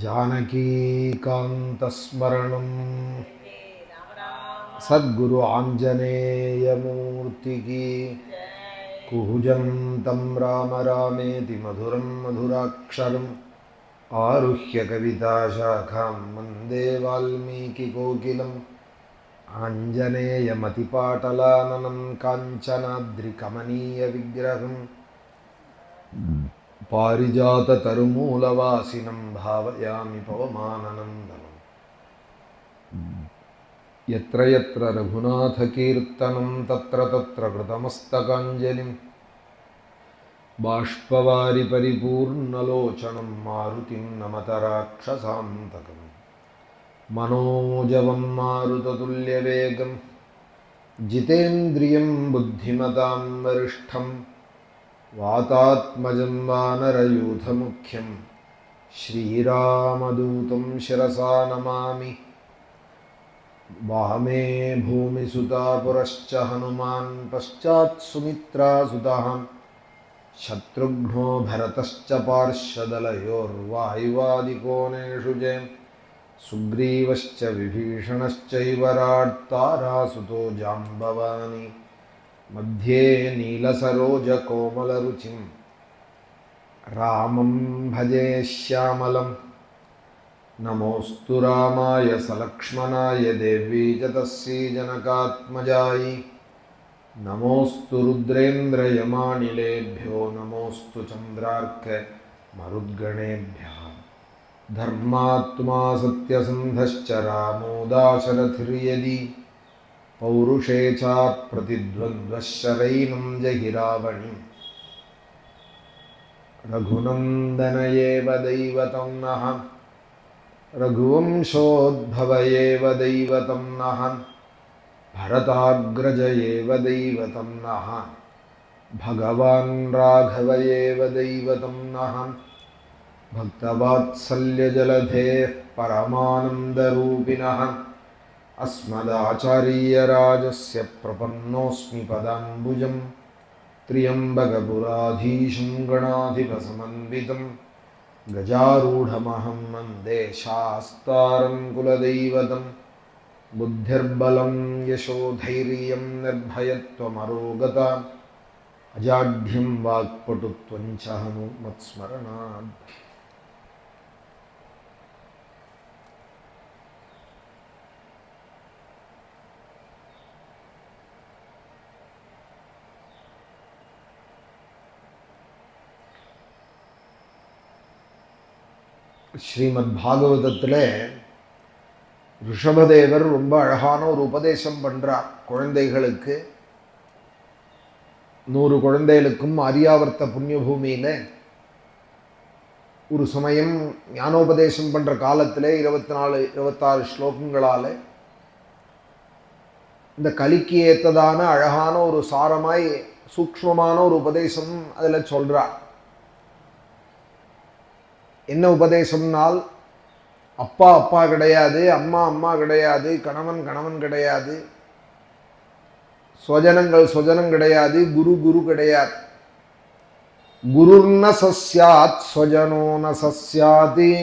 जानकीकान्तस्मरणं सद्गुरु आञ्जनेयमूर्ति की कुहुजं तं राम रामेति मधुरं मधुराक्षरम् आरुह्य कविताशाखां वन्दे वाल्मीकिकोकिलम् आञ्जनेयमतिपाटलाननं काञ्चनाद्रिकमनीयविग्रहम् पारिजाततरुमूलवासिनं भावयामि पवमाननन्दनं यत्र यत्र रघुनाथकीर्तनं तत्र तत्र कृतमस्तकाञ्जलिं बाष्पवारि परिपूर्णलोचनं मारुतिं नमत राक्षसान्तकं मनोजवं मारुततुल्यवेगं जितेन्द्रियं बुद्धिमतां वरिष्ठं वातात्मजं वानरयूथमुख्यं श्रीरामदूतं शिरसा नमामि। वामे भूमिसुता पुरश्च हनुमान् पश्चात् सुमित्रासुतः शत्रुघ्नो भरतश्च पार्श्वदलयोर्वायुवादिकोणेषु च सुग्रीवश्च विभीषणश्चैव राट्तारासुतो जाम्बवानि मध्ये नीलसरोजकोमलरुचिं रामं भजे श्यामलं नमोऽस्तु रामाय सलक्ष्मणाय देवी च तस्यै जनकात्मजायै नमोऽस्तु रुद्रेन्द्रयमानिलेभ्यो नमोऽस्तु चन्द्रार्कमरुद्गणेभ्यः धर्मात्मा सत्यसन्धश्च रामो दाशरथिर्यदि पौरुषे चाप्रतिद्वन्द्वः शरैनं जहि रावणिं रघुनन्दन एव दैवतं नः रघुवंशोद्भव एव दैवतं नः भरताग्रज एव दैवतं नः भगवान् राघव एव दैवतं नः भक्तवात्सल्यजलधेः परमानन्दरूपिणः अस्मदाचार्यराजस्य प्रपन्नोऽस्मि पदाम्बुजं त्र्यम्बकपुराधीशं गणाधिपसमन्वितं गजारूढमहं वन्दे शास्तारं कुलदैवतं बुद्धिर्बलं यशोधैर्यं निर्भयत्वमरोगता अजाढ्यं वाक्पटुत्वं च हनुमत्स्मरणात्। ஸ்ரீமத் பாகவதத்தில் ரிஷபதேவர் ரொம்ப அழகான ஒரு உபதேசம் பண்ணுறார் குழந்தைகளுக்கு. 100 குழந்தைகளுக்கும் ஆரியாவர்த்த புண்ணிய பூமியில் ஒரு சமயம் ஞானோபதேசம் பண்ணுற காலத்தில் 24-26 ஸ்லோகங்களால் இந்த கலிக்கு ஏற்றதான அழகான ஒரு சாரமாய் சூக்ஷ்மமான ஒரு உபதேசம் அதில் சொல்கிறார். என்ன உபதேசம்னால், அப்பா அப்பா கிடையாது, அம்மா அம்மா கிடையாது, கணவன் கணவன் கிடையாது, ஸ்வஜனங்கள் ஸ்வஜனம் கிடையாது, குரு குரு கிடையாது. குருர்ன சஸ்யாத் ஸ்வஜனோ ந சஸ்யாதி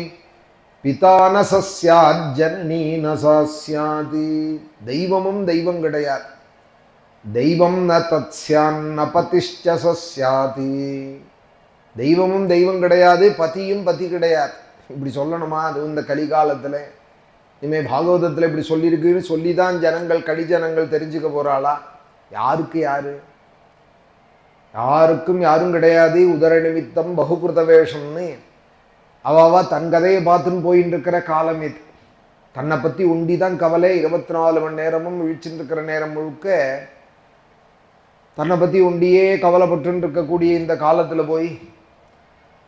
பிதா ந சஸ்யாத் ஜனனி ந சஸ்யாதி. தெய்வமும் தெய்வம் கிடையாது. தெய்வம் ந தத்ஸ்யான் பதிஷ்ட சஸ்யாதி. தெய்வமும் தெய்வம் கிடையாது, பதியும் பதி கிடையாது. இப்படி சொல்லணுமா? அது இந்த கலிகாலத்தில் இனிமேல் பாகவதத்தில் இப்படி சொல்லியிருக்குன்னு சொல்லி தான் ஜனங்கள் கலிஜனங்கள் தெரிஞ்சுக்க போகிறாளா? யாருக்கு யாரு? யாருக்கும் யாரும் கிடையாது. உதர நிமித்தம் பகுகிருத வேஷம்னு அவாவா தன் கதையை பார்த்துன்னு போயின்னு இருக்கிற காலம் இது. தன்னை பற்றி உண்டி தான் கவலை. 24 மணி நேரமும் விழிச்சுட்டு இருக்கிற நேரம் முழுக்க தன்னை பற்றி ஒண்டியே கவலைப்பட்டு இருக்கக்கூடிய இந்த காலத்தில் போய்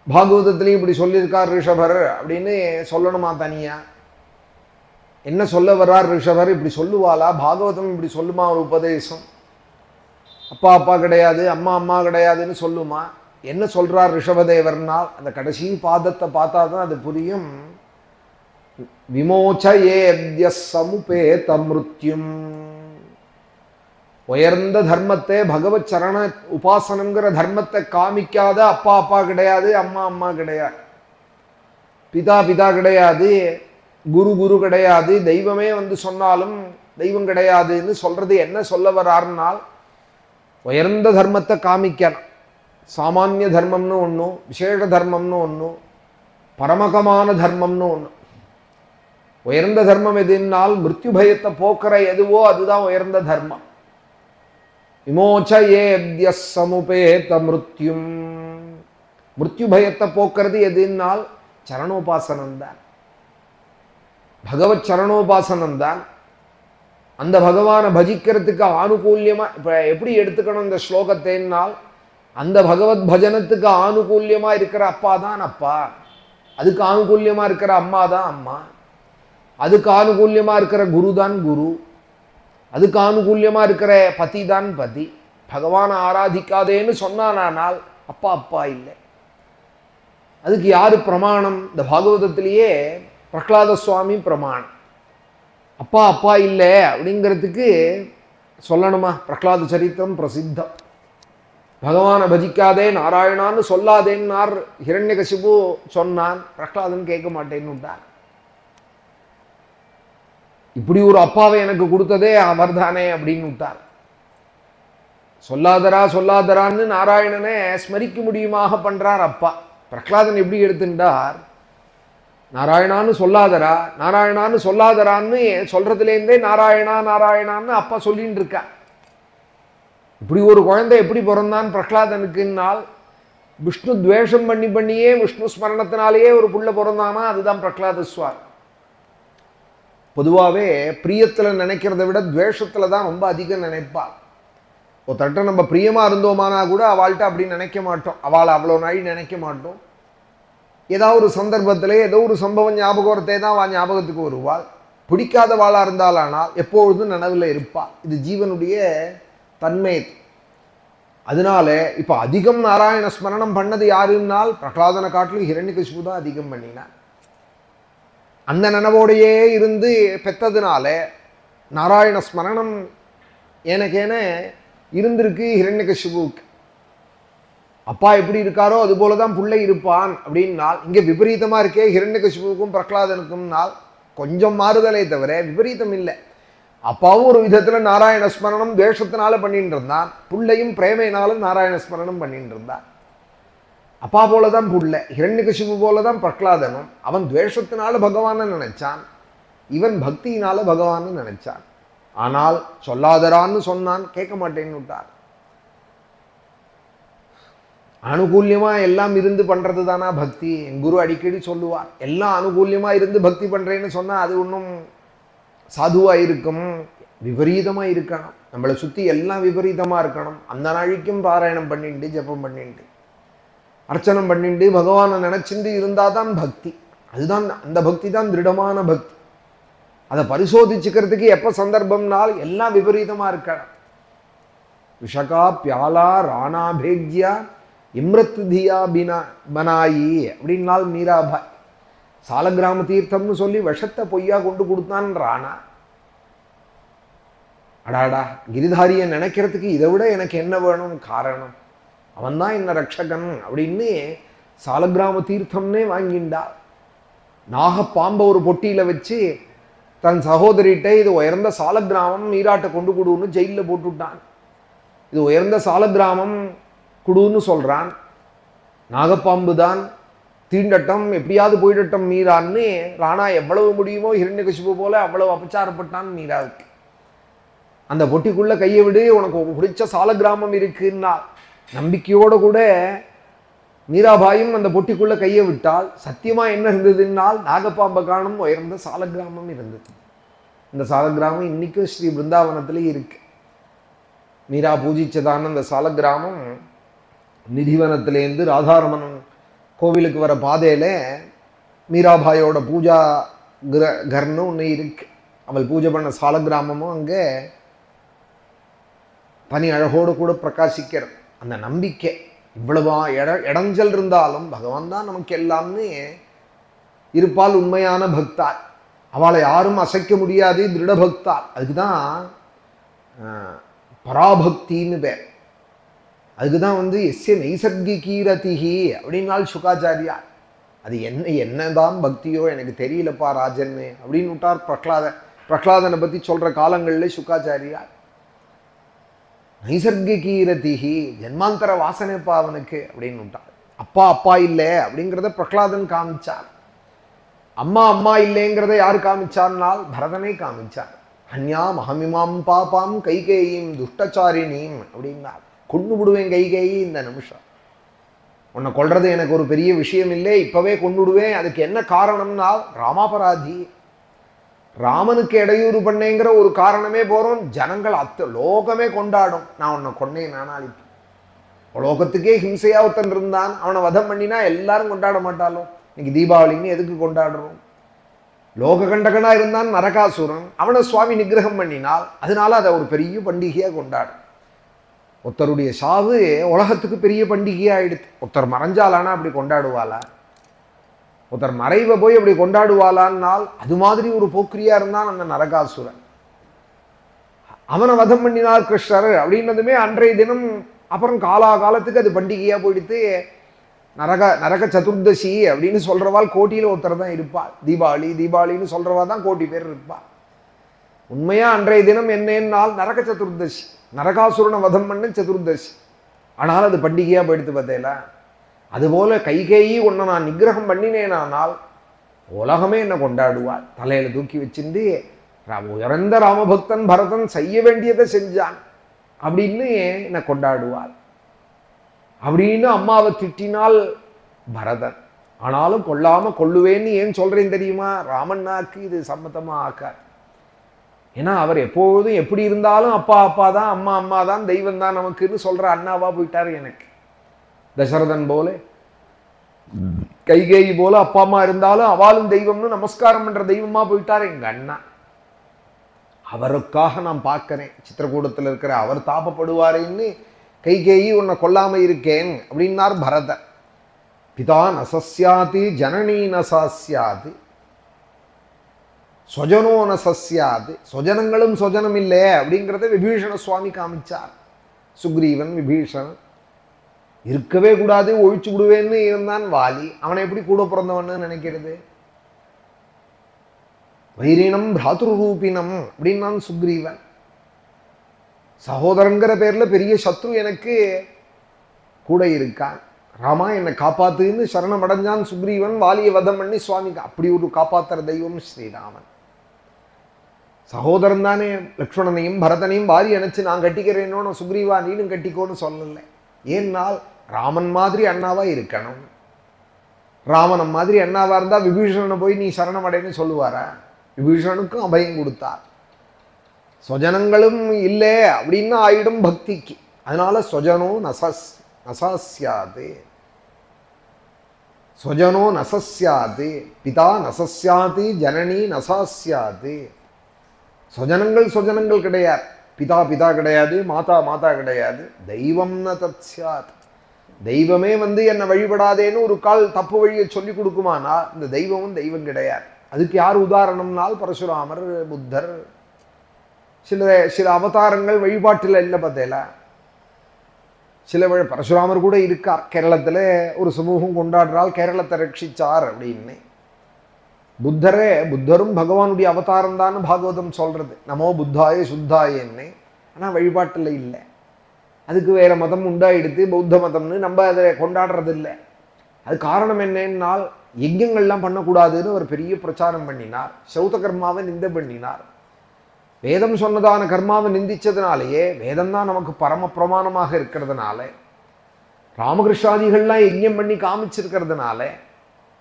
பாகவதத்துலேயும் இப்படி சொல்லியிருக்கார் ரிஷபர் அப்படின்னு சொல்லணுமா தனியா? என்ன சொல்ல வர்றார் ரிஷபர்? இப்படி சொல்லுவாளா? பாகவதம் இப்படி சொல்லுமா? ஒரு உபதேசம் அப்பா அப்பா கிடையாது, அம்மா அம்மா கிடையாதுன்னு சொல்லுமா? என்ன சொல்கிறார் ரிஷபதேவர்னால் அந்த கடைசி பாதத்தை பார்த்தா தான் அது புரியும். விமோச்சயேத்ய சமுபேத மிருத்யும். உயர்ந்த தர்மத்தை பகவத் சரண உபாசனங்கிற தர்மத்தை காமிக்காத அப்பா அப்பா கிடையாது, அம்மா அம்மா கிடையாது. பிதா பிதா கிடையாது, குரு குரு கிடையாது, தெய்வமே வந்து சொன்னாலும் தெய்வம் கிடையாதுன்னு சொல்றது என்ன சொல்ல வர்றாருனால், உயர்ந்த தர்மத்தை காமிக்கணும். சாமானிய தர்மம்னு ஒன்றும், விசேஷ தர்மம்னு ஒன்றும், பரமகமான தர்மம்னு ஒன்று. உயர்ந்த தர்மம் எதுனால் மிருத்யு பயத்தை போக்குற எதுவோ அதுதான் உயர்ந்த தர்மம். விமோச்சயேத்ய சமுபேத மிருத்யும், மிருத்யு பயத்தை போக்குறது எதுனால் சரணோபாசனம் தான், பகவத் சரணோபாசனம் தான். அந்த பகவானை பஜிக்கிறதுக்கு ஆனுகூல்யமா இப்ப எப்படி எடுத்துக்கணும் இந்த ஸ்லோகத்தைனால், அந்த பகவத் பஜனத்துக்கு ஆனுகூல்யமா இருக்கிற அப்பா தான் அப்பா, அதுக்கு ஆனுகூல்யமா இருக்கிற அம்மா தான் அம்மா, அதுக்கு ஆனுகூல்யமா இருக்கிற குரு தான் குரு, அதுக்கு ஆனுகூல்யமா இருக்கிற பதி தான் பதி. பகவானை ஆராதிக்காதேன்னு சொன்னானால் அப்பா அப்பா இல்லை. அதுக்கு யாரு பிரமாணம்? இந்த பாகவதத்திலேயே பிரகலாத சுவாமி பிரமாணம். அப்பா அப்பா இல்லை அப்படிங்கிறதுக்கு சொல்லணுமா? பிரகலாத சரித்திரம் பிரசித்தம். பகவானை பஜிக்காதே நாராயணான்னு சொல்லாதேன்னார் ஹிரண்யகசிபு சொன்னான், பிரகலாதன் கேட்க மாட்டேன்னு விட்டார். இப்படி ஒரு அப்பாவை எனக்கு கொடுத்ததே அவர் தானே அப்படின்னு விட்டார். சொல்லாதரா சொல்லாதரான்னு நாராயணனை ஸ்மரிக்க முடியுமாக பண்றார் அப்பா. பிரகலாதன் எப்படி எடுத்துட்டார்? நாராயணான்னு சொல்லாதரா, நாராயணான்னு சொல்லாதரான்னு சொல்றதுலேருந்தே நாராயணா நாராயணான்னு அப்பா சொல்லிட்டு இருக்கா. இப்படி ஒரு குழந்தை எப்படி பிறந்தான் பிரகலாதனுக்குன்னால், விஷ்ணு துவேஷம் பண்ணியே விஷ்ணு ஸ்மரணத்தினாலேயே ஒரு புள்ள பிறந்தானா, அதுதான் பிரகலாத சுவாமி. பொதுவாகவே பிரியத்தில் நினைக்கிறத விட துவேஷத்தில் தான் ரொம்ப அதிகம் நினைப்பாள். ஒருத்தட்ட நம்ம பிரியமா இருந்தோமானா கூட அவள்கிட்ட அப்படி நினைக்க மாட்டோம், அவளை அவ்வளோ நாள் நினைக்க மாட்டோம். ஏதாவது ஒரு சந்தர்ப்பத்தில் ஏதோ ஒரு சம்பவம் ஞாபகத்தை தான் அவள் ஞாபகத்துக்கு வருவாள். பிடிக்காதவாளாக இருந்தாளானால் எப்பொழுதும் நினைவில் இருப்பாள். இது ஜீவனுடைய தன்மை. அதனால இப்போ அதிகம் நாராயண ஸ்மரணம் பண்ணது யாருன்னால் பிரகலாதனை காட்டிலும் ஹிரண்யகசிபு தான் அதிகம் பண்ணினான். அந்த நினைவோடையே இருந்து பெற்றதுனால நாராயண ஸ்மரணம் எனக்கேன இருந்திருக்கு ஹிரண்யகசிபுவுக்கு. அப்பா எப்படி இருக்காரோ அது போலதான் பிள்ளை இருப்பான் அப்படின்னால், இங்கே விபரீதமா இருக்கே ஹிரண்யகசிபுவுக்கும் பிரகலாதனுக்கும்னால் கொஞ்சம் மாறுதலை தவிர விபரீதம் இல்லை. அப்பாவும் ஒரு விதத்துல நாராயண ஸ்மரணம் துவேஷத்தினால பண்ணிட்டு இருந்தான், பிள்ளையும் பிரேமையினாலும் நாராயண ஸ்மரணம் பண்ணிட்டு இருந்தான். அப்பா போலதான் புள்ள, ஹிரண்யகசிபு போலதான் பிரகலாதனும். அவன் துவேஷத்தினால பகவானை நினைச்சான், இவன் பக்தியினால பகவான்னு நினைச்சான். ஆனால் சொல்லாதரான்னு சொன்னான், கேட்க மாட்டேன்னு விட்டார். அனுகூல்யமா எல்லாம் இருந்து பண்றது தானா பக்தி? என் குரு அடிக்கடி சொல்லுவார், எல்லாம் அனுகூல்யமா இருந்து பக்தி பண்றேன்னு சொன்னா அது ஒன்றும் சாதுவா இருக்கும், விபரீதமா இருக்கணும். நம்மளை சுத்தி எல்லாம் விபரீதமா இருக்கணும். அந்த நாளைக்கும் பாராயணம் பண்ணிட்டு ஜபம் பண்ணிட்டு அர்ச்சனம் பண்ணிட்டு பகவானை நினைச்சுட்டு இருந்தாதான் பக்தி. அதுதான், அந்த பக்தி தான் திருடமான பக்தி. அதை பரிசோதிச்சுக்கிறதுக்கு எப்ப சந்தர்ப்பம்னால் எல்லாம் விபரீதமா இருக்கணும். விஷகா பியாலா ராணாபேக்யா இம்ரத் தியா பினா பனாயி அப்படின்னால் மீராபாய். சாலக்கிராம தீர்த்தம்னு சொல்லி விஷத்தை பொய்யா கொண்டு கொடுத்தான் ராணா. அடாடா, கிரிதாரியை நினைக்கிறதுக்கு இதை விட எனக்கு என்ன வேணும் காரணம்? அவன் தான் என்ன ரக்ஷகன் அப்படின்னு சாலக்கிராம தீர்த்தம்னே வாங்கிண்டா. நாகப்பாம்பை ஒரு பொட்டியில வச்சு தன் சகோதரிகிட்ட இது உயர்ந்த சாலக்கிராமம் நீராட்டை கொண்டு கொடுன்னு ஜெயிலில் போட்டுவிட்டான். இது உயர்ந்த சாலக்கிராமம் குடுன்னு சொல்றான். நாகப்பாம்பு தான் தீண்டட்டம், எப்படியாவது போயிடட்டம் மீரான்னு ராணா எவ்வளவு முடியுமோ ஹிரண்யகசிபு போல அவ்வளவு அபச்சாரப்பட்டான் மீராவுக்கு. அந்த பொட்டிக்குள்ள கையை விடு, உனக்கு பிடிச்ச சாலக்கிராமம் இருக்குன்னா நம்பிக்கையோடு கூட மீராபாயும் அந்த பொட்டிக்குள்ள கையை விட்டால் சத்தியமா என்ன இருந்ததுன்னால் நாகப்பாம்பை காணும் உயர்ந்த சாலக்கிராமம் இருந்தது. இந்த சாலக்கிராமம் இன்னைக்கும் ஸ்ரீ பிருந்தாவனத்திலே இருக்கு. மீரா பூஜிச்சதான அந்த சாலக்கிராமம் நிதிவனத்திலேருந்து ராதாரமணன் கோவிலுக்கு வர பாதையில மீராபாயோட பூஜா கர்னு ஒன்று இருக்கு. அவள் பூஜை பண்ண சாலக்கிராமமும் அங்கே பனி அழகோடு கூட பிரகாசிக்கிறது. அந்த நம்பிக்கை இவ்வளவா இடைஞ்சல் இருந்தாலும் பகவான் தான் நமக்கு எல்லாம்னு இருப்பால் உண்மையான பக்தாள். அவளை யாரும் அசைக்க முடியாது, திருட பக்தாள். அதுக்குதான் பராபக்தின்னு பேர். அதுக்குதான் எஸ்ய நைசர்கிகீரதிஹி அப்படின்னால் சுகாச்சாரியா. அது என்னதான் பக்தியோ எனக்கு தெரியலப்பா ராஜன்னு அப்படின்னு விட்டார் பிரகலாதனை பற்றி சொல்கிற காலங்களில் சுக்காச்சாரியா. நைசர்கிகீரதிகி, ஜென்மாந்தர வாசனைப்பா அவனுக்கு அப்படின்னு விட்டார். அப்பா அப்பா இல்லை அப்படிங்கிறத பிரகலாதன் காமிச்சார். அம்மா அம்மா இல்லைங்கிறத யார் காமிச்சார்னால் பரதனை காமிச்சார். அன்யா மகமிமாம் பாப்பாம் கைகேயும் துஷ்டச்சாரிணியும் அப்படின்னார். கொண்டு விடுவேன் கைகேயி இந்த நிமிஷம். உன்னை கொல்றது எனக்கு ஒரு பெரிய விஷயம் இல்லை, இப்பவே கொண்டுடுவேன். அதுக்கு என்ன காரணம்னால் ராமாபராதி, ராமனுக்கு இடையூறு பண்ணேங்கிற ஒரு காரணமே போறோம். ஜனங்கள் லோகமே கொண்டாடும் நான் உன்னை கொன்னேன். நானால் இப்போ லோகத்துக்கே ஹிம்சையா ஒருத்தன் இருந்தான், அவனை வதம் பண்ணினா எல்லாரும் கொண்டாட மாட்டாலோ? இன்னைக்கு தீபாவளின்னு எதுக்கு கொண்டாடுறோம்? லோக கண்டகனா இருந்தான் நரகாசுரன், அவனை சுவாமி நிகிரகம் பண்ணினால் அதனால அதை ஒரு பெரிய பண்டிகையா கொண்டாடும். ஒருத்தருடைய சாவு உலகத்துக்கு பெரிய பண்டிகையாயிடுது. ஒருத்தர் மறைஞ்சாலானா அப்படி கொண்டாடுவாளா? ஒருத்தர் மறைவை போய் அப்படி கொண்டாடுவாளான்னால் அது மாதிரி ஒரு போக்கிரியா இருந்தான் அந்த நரகாசுரன். அவனை வதம் பண்ணினார் கிருஷ்ணர் அப்படின்னதுமே அன்றைய தினம் அப்புறம் காலத்துக்கு அது பண்டிகையா போயிடுத்து. நரக சதுர்தசி அப்படின்னு சொல்றவாள் கோட்டியில் ஒருத்தர் தான் இருப்பாள். தீபாவளின்னு சொல்றவா தான் கோட்டி பேர் இருப்பாள். உண்மையா அன்றைய தினம் என்னென்னால் நரக சதுர்தசி, நரகாசுரனை வதம் பண்ண சதுர்தசி. ஆனால் அது பண்டிகையா போயிடுத்து பார்த்தேல. அதுபோல கைகேயி ஒன்றை நான் நிகிரகம் பண்ணினேனானால் உலகமே என்னை கொண்டாடுவாள். தலையில தூக்கி வச்சுட்டு உயர்ந்த ராமபக்தன் பரதன் செய்ய வேண்டியதை செஞ்சான் அப்படின்னு என்னை கொண்டாடுவாள் அப்படின்னு அம்மாவை திட்டினால் பரதன். ஆனாலும் கொல்லாம கொள்ளுவேன்னு ஏன் சொல்றேன் தெரியுமா? ராமண்ணாக்கு இது சம்மதமா ஆக்கார். ஏன்னா அவர் எப்போதும் எப்படி இருந்தாலும் அப்பா அப்பா தான், அம்மா அம்மா தான், தெய்வம் தான் நமக்குன்னு சொல்ற அண்ணாவா போயிட்டாரு எனக்கு. தசரதன் போல கைகேயி போல அப்பா அம்மா இருந்தாலும் அவாலும் தெய்வம்னு நமஸ்காரம் பண்ற தெய்வமா போயிட்டாரு எங்க அண்ணா. அவருக்காக நான் பார்க்கிறேன் சித்திரக்கூடத்தில் இருக்கிற அவர் தாபப்படுவாரேன்னு கைகேயி உன்னை கொல்லாம இருக்கேன் அப்படின்னார் பரதன். பிதா நசஸ்யாதி ஜனனி நசாஸ்யாது சொஜனோ நசஸ்யாது, சொஜனங்களும் சொஜனம் இல்லை அப்படிங்கிறத விபீஷண சுவாமி காமிச்சார். சுக்ரீவன் விபீஷணன் இருக்கவே கூடாது, ஒழிச்சு விடுவேன்னு இருந்தான் வாலி. அவனை எப்படி கூட பிறந்தவன்னு நினைக்கிறது? வைரினம் பிராத்ருரூபினம் அப்படின்னான் சுக்ரீவன். சகோதரங்கிற பேர்ல பெரிய சத்ரு எனக்கு கூட இருக்கான். ராமா என்னை காப்பாத்துன்னு சரணம் அடைஞ்சான் சுக்ரீவன். வாலியை வதம் பண்ணி சுவாமிக்கு அப்படி ஒரு காப்பாத்துற தெய்வம் ஸ்ரீராமன். சகோதரன் தானே. லக்ஷ்மணனையும் பரதனையும் வாரி அணைச்சு நான் கட்டிக்கிறேனோ, சுக்ரீவா நீனும் கட்டிக்கோன்னு சொல்லலை. ஏன்னால் ராமன் மாதிரி அண்ணாவா இருக்கணும். ராமன் மாதிரி அண்ணாவா இருந்தா விபீஷணனை போய் நீ சரணம் அடைன்னு சொல்லுவாரா? விபீஷணனுக்கும் அபயம் கொடுத்தார். சொஜனங்களும் இல்லை அப்படின்னு ஆயிடும் பக்திக்கு. அதனால சொஜனோ நசாஸ்யாது, சொஜனோ நசஸ்யாது, பிதா நசஸ்யாது, ஜனனி நசாஸ்யாது. சொஜனங்கள் கிடையாது, பிதா கிடையாது, மாதா கிடையாது. தெய்வம் ந தத்ஸ்யாத், தெய்வமே என்னை வழிபடாதேன்னு ஒரு கால் தப்பு வழியை சொல்லி கொடுக்குமானா இந்த தெய்வமும் தெய்வம் கிடையாது. அதுக்கு யார் உதாரணம்னால் பரசுராமர், புத்தர், சில அவதாரங்கள் வழிபாட்டில் இல்லை பார்த்தேல. சில பரசுராமர் கூட இருக்கார். கேரளத்தில் ஒரு சமூகம் கொண்டாடுறால் கேரளத்தை ரட்சிச்சார் அப்படின்னு. புத்தரும் பகவானுடைய அவதாரம் தான் பாகவதம் சொல்றது. நமோ புத்தாய சுத்தாயன்னு. ஆனால் வழிபாட்டில் இல்லை. அதுக்கு வேற மதம் உண்டாயிடுத்து, பௌத்த மதம்னு. நம்ம அதை கொண்டாடுறது இல்லை. அது காரணம் என்னன்னால் யஜ்யங்கள்லாம் பண்ணக்கூடாதுன்னு ஒரு பெரிய பிரச்சாரம் பண்ணினார். சௌத கர்மாவை நிந்த பண்ணினார். வேதம் சொன்னதான கர்மாவை நிந்திச்சதுனாலேயே, வேதம் தான் நமக்கு பரம பிரமாணமாக இருக்கிறதுனால, ராமகிருஷ்ணாதிகள்லாம் யஜ்யம் பண்ணி காமிச்சிருக்கிறதுனால,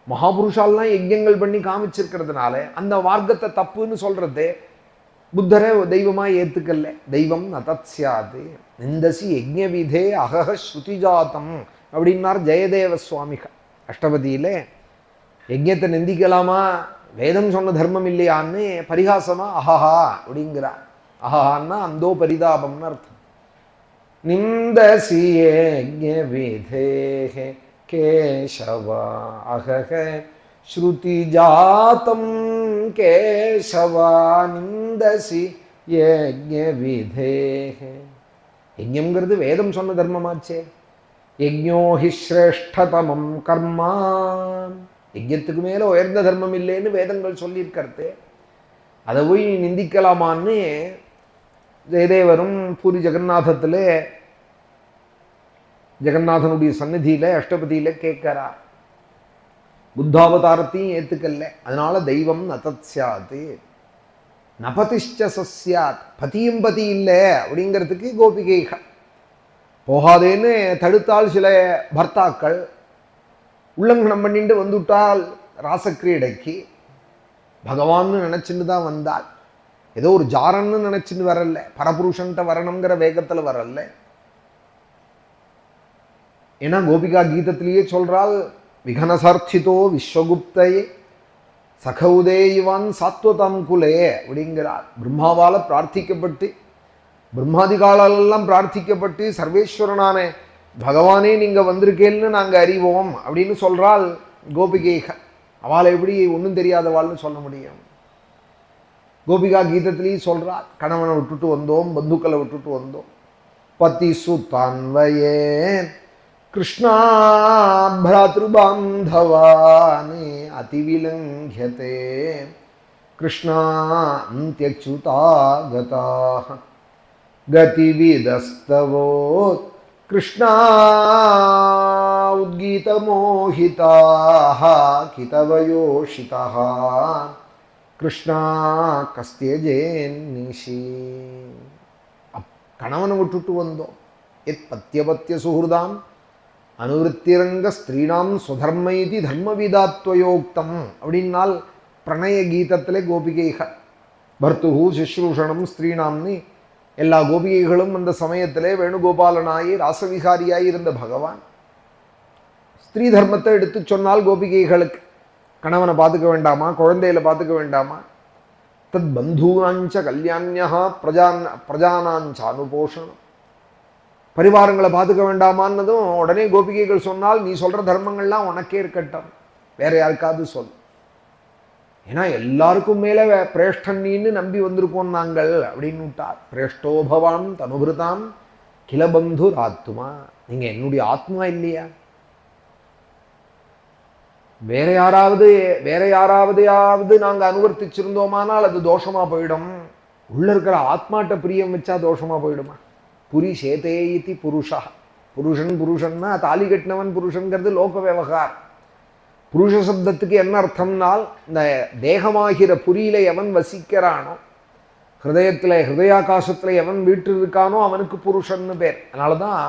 மகாபுருஷாலாம் யஜ்யங்கள் பண்ணி காமிச்சிருக்கிறதுனால அந்த மார்க்கத்தை தப்புன்னு சொல்றது புத்தரை தெய்வமா ஏத்துக்கல. தெய்வம் நதத்ஸ்யாது நிந்தசி யஜ்ஞ விதே அகஹ ஸ்ருதிஜாத்தம் அப்படின்னார் ஜெயதேவ சுவாமிகள் அஷ்டபதியில. யஜ்யத்தை நிந்திக்கலாமா, வேதம் சொன்ன தர்மம் இல்லையான்னு பரிகாசமா அஹஹா அப்படிங்கிறார். அஹஹான்னா அந்தோ பரிதாபம்னு அர்த்தம். நிந்தசி யஜ்ஞ விதே கேசவா அகஹ ஸ்ருதி ஜாத்தம் கேசவா நிந்தசி யஜ்ஞ விதேஹ. யஜ்ஞம்ங்கிறது வேதம் சொன்ன தர்மமாச்சே. யஜ்ஞோ ஹி ஸ்ரேஷ்டதமம் கர்மா. யஜ்யத்துக்கு மேலே உயர்ந்த தர்மம் இல்லைன்னு வேதங்கள் சொல்லியிருக்கிறது. அதை போய் நிந்திக்கலாமான்னு ஜெயதேவரும் பூரி ஜெகநாதத்தில் ஜெகநாதனுடைய சந்நிதியில் அஷ்டபதியில் கேட்கறா. புத்தாவதாரத்தையும் ஏற்றுக்கல்ல, அதனால தெய்வம் நதத்யாத் நபதிஷ்ட சஸ்யாத், பதியும் பதி இல்லை அப்படிங்கிறதுக்கு கோபிகைகள் போகாதேன்னு தடுத்தால் சில பர்த்தாக்கள் உல்லங்கனம் பண்ணிட்டு வந்துவிட்டால் ராசக்கிரீடைக்கு பகவான்னு நினச்சின்னு தான் வந்தாள். ஏதோ ஒரு ஜாரன்னு நினச்சின்னு வரல, பரபுருஷன்ட்ட வரணுங்கிற வேகத்தில் வரல. ஏன்னா கோபிகா கீதத்திலேயே சொல்றாள், விகனசார்த்திதோ விஸ்வகுப்தையே சகௌதே இவான் சாத்வதம் குலே அப்படிங்கிறாள். பிரம்மாவால் பிரார்த்திக்கப்பட்டு, பிரம்மாதிகாலெல்லாம் பிரார்த்திக்கப்பட்டு சர்வேஸ்வரனான பகவானே நீங்கள் வந்திருக்கேன்னு நாங்கள் அறிவோம் அப்படின்னு சொல்கிறாள் கோபிகைகள். அவளை எப்படி ஒன்றும் தெரியாதவாள்னு சொல்ல முடியும்? கோபிகா கீதத்திலேயும் சொல்கிறாள், கணவனை விட்டுட்டு வந்தோம், பந்துக்களை விட்டுட்டு வந்தோம். பதி சுத்தான்வயே கிருஷ்ணா பிராத்ருபாந்தவானே அதிவிலங்கியதே கிருஷ்ணா அந்தியச்சுதாகதாः கதிவிதஸ்தவோத் கிருஷ்ணா உத்கீதமோஹிதாः கிதவயோஷிதாः கிருஷ்ணா கஸ்தியஜேன்னிஷி. கணவனை விட்டுட்டு வந்தோம். எத் பத்தியபத்திய சுஹൃதாம் அனுவருத்திரங்க ஸ்திரீனாம் சுதர்மைதி தர்மவிதாத்வயோக்தம் அப்படின்னால் பிரணய கீதத்திலே கோபிகைகள் பர்த்துஹு சுஷ்ரூஷணம் ஸ்திரீனாம்னு எல்லா கோபிகைகளும் அந்த சமயத்திலே வேணுகோபாலனாயி ராசவிகாரியாய் இருந்த பகவான் ஸ்திரீ தர்மத்தை எடுத்து சொன்னால் கோபிகைகளுக்கு கணவனை பார்த்துக்க வேண்டாமா, குழந்தையில பார்த்துக்க வேண்டாமா, தத் பந்தூனாஞ்ச கல்யாணியா பிரஜானாஞ்ச அனுபோஷணம், பரிவாரங்களை பார்த்துக்க வேண்டாமான்னதும் உடனே கோபிகைகள் சொன்னால், நீ சொல்கிற தர்மங்கள்லாம் உனக்கே இருக்கட்டும், வேற யாருக்காவது சொல். ஏன்னா எல்லாருக்கும் மேலே பிரேஷ்டன்னின்னு நம்பி வந்திருக்கோம் நாங்கள் அப்படின்னு விட்டார். பிரேஷ்டோபவான் தனுபிருதாம் கிலபந்து ஆத்மா, நீங்கள் என்னுடைய ஆத்மா இல்லையா? வேற யாராவது நாங்கள் அனுவர்த்திச்சிருந்தோமானால் அது தோஷமாக போயிடும். உள்ள இருக்கிற ஆத்மாட்ட பிரியம் வச்சா தோஷமாக போயிடுமா? புரி சேதேயிதி புருஷா, புருஷன்னா தாலி கட்டினவன் புருஷன்கிறது லோக விவகார். புருஷ சப்தத்துக்கு என்ன அர்த்தம்னால், இந்த தேகமாகிற புரியில எவன் வசிக்கிறானோ, ஹிருதயத்தில் ஹிருதயாகாசத்தில் எவன் வீட்டு இருக்கானோ அவனுக்கு புருஷன்னு பேர். அதனால தான்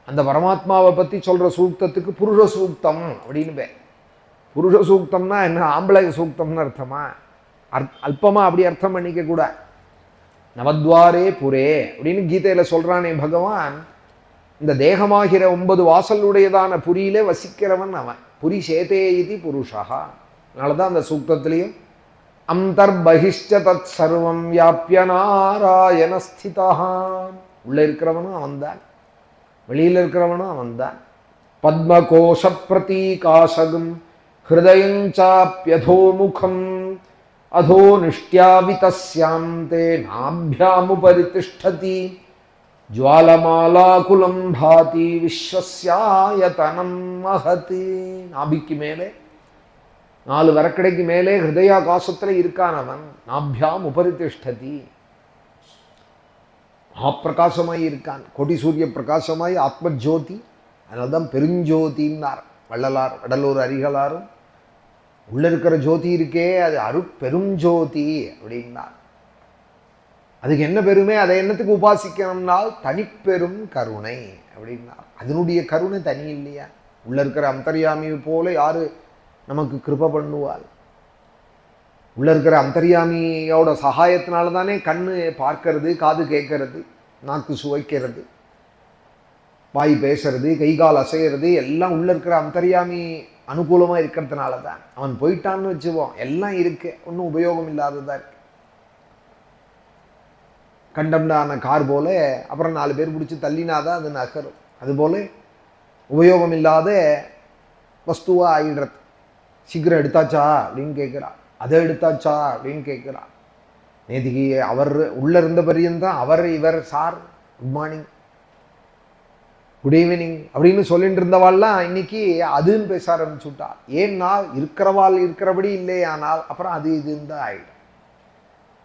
அந்த பரமாத்மாவை பற்றி சொல்கிற சூக்தத்துக்கு புருஷ சூக்தம் அப்படின்னு பேர். புருஷ சூக்தம்னா என்ன, ஆம்பளை சூக்தம்னு அர்த்தமா? அல்பமாக அப்படி அர்த்தம் பண்ணிக்க கூட. நவத்வாரே புரே அப்படின்னு கீதையில் சொல்கிறானே பகவான், இந்த தேகமாகிற 9 வாசலுடையதான புரியிலே வசிக்கிறவன் அவன். புரி சேதே இது புருஷா. அதனால தான் அந்த சூக்தத்திலையும் அந்தர்பகிஷ்ட தத் சர்வம் வியாபிய நாராயணஸ்திதா, உள்ளே இருக்கிறவனும் அவன்தான், வெளியில் இருக்கிறவனும் அவன்தான். பத்மகோஷ பிரதீகாசகம் ஹிருதயஞ்சாப்யதோமுகம் அதோ நிஷ்டியாவிதஸ்யாம் தே நாபியாமுபரிதிஷ்டதி ஜுவாலமாலாகுலம் பாதி விஸ்வஸ்யாயதனம் மஹதி. நாபிக்கு மேலே 4 வரக்கடைக்கு மேலே ஹிருதயாகாசத்தில் இருக்கான் அவன். நாபியாம் உபரிதிஷ்டதி, மகாப்பிரகாசமாய் இருக்கான், கோட்டி சூரிய பிரகாசமாய் ஆத்மஜோதி. அதனால தான் பெருஞ்சோதின்னார் வள்ளலார், வடலூர் அரிகளாரும். உள்ள இருக்கிற ஜோதி இருக்கே அது பெருஞ்சோதி அப்படின்னார். அதுக்கு என்ன பெருமை, அதை என்னத்துக்கு உபாசிக்கணும்னால் தனிப்பெரும் கருணை அப்படின்னார். அதனுடைய கருணை தனி இல்லையா? உள்ள இருக்கிற அந்தர்யாமி போல யாரு நமக்கு கிருபை பண்ணுவாள்? உள்ள இருக்கிற அந்தர்யாமியோட சகாயத்தினால தானே கண்ணு பார்க்கறது, காது கேட்கறது, நாக்கு சுவைக்கிறது, வாய் பேசுறது, கை கால் அசைகிறது, எல்லாம் உள்ள இருக்கிற அந்தர்யாமி அனுகூலமாக இருக்கிறதுனால தான். அவன் போயிட்டான்னு வச்சுவோம், எல்லாம் இருக்கு, ஒன்றும் உபயோகம் இல்லாததான் இருக்கு. கண்டம்டான கார் போல அப்புறம் 4 பேர் பிடிச்சி தள்ளினாதான் அது நகரும். அதுபோல உபயோகம் இல்லாத வஸ்துவாக ஆகிடுறது. சீக்கிரம் எடுத்தாச்சா அப்படின்னு கேட்குறா, அதை எடுத்தாச்சா அப்படின்னு கேட்குறா. நேற்றுக்கு அவர் உள்ளே இருந்த பரியந்தான் அவர் இவர் sir good morning good evening அப்படின்னு சொல்லிட்டு இருந்தவாள்லாம் இன்னைக்கு அதுன்னு பேச ஆரம்பிச்சுட்டா. ஏன்னா இருக்கிறவாள் இருக்கிறபடி இல்லையானால் அப்புறம் அது இதுன்னு தான் ஆகிடும்.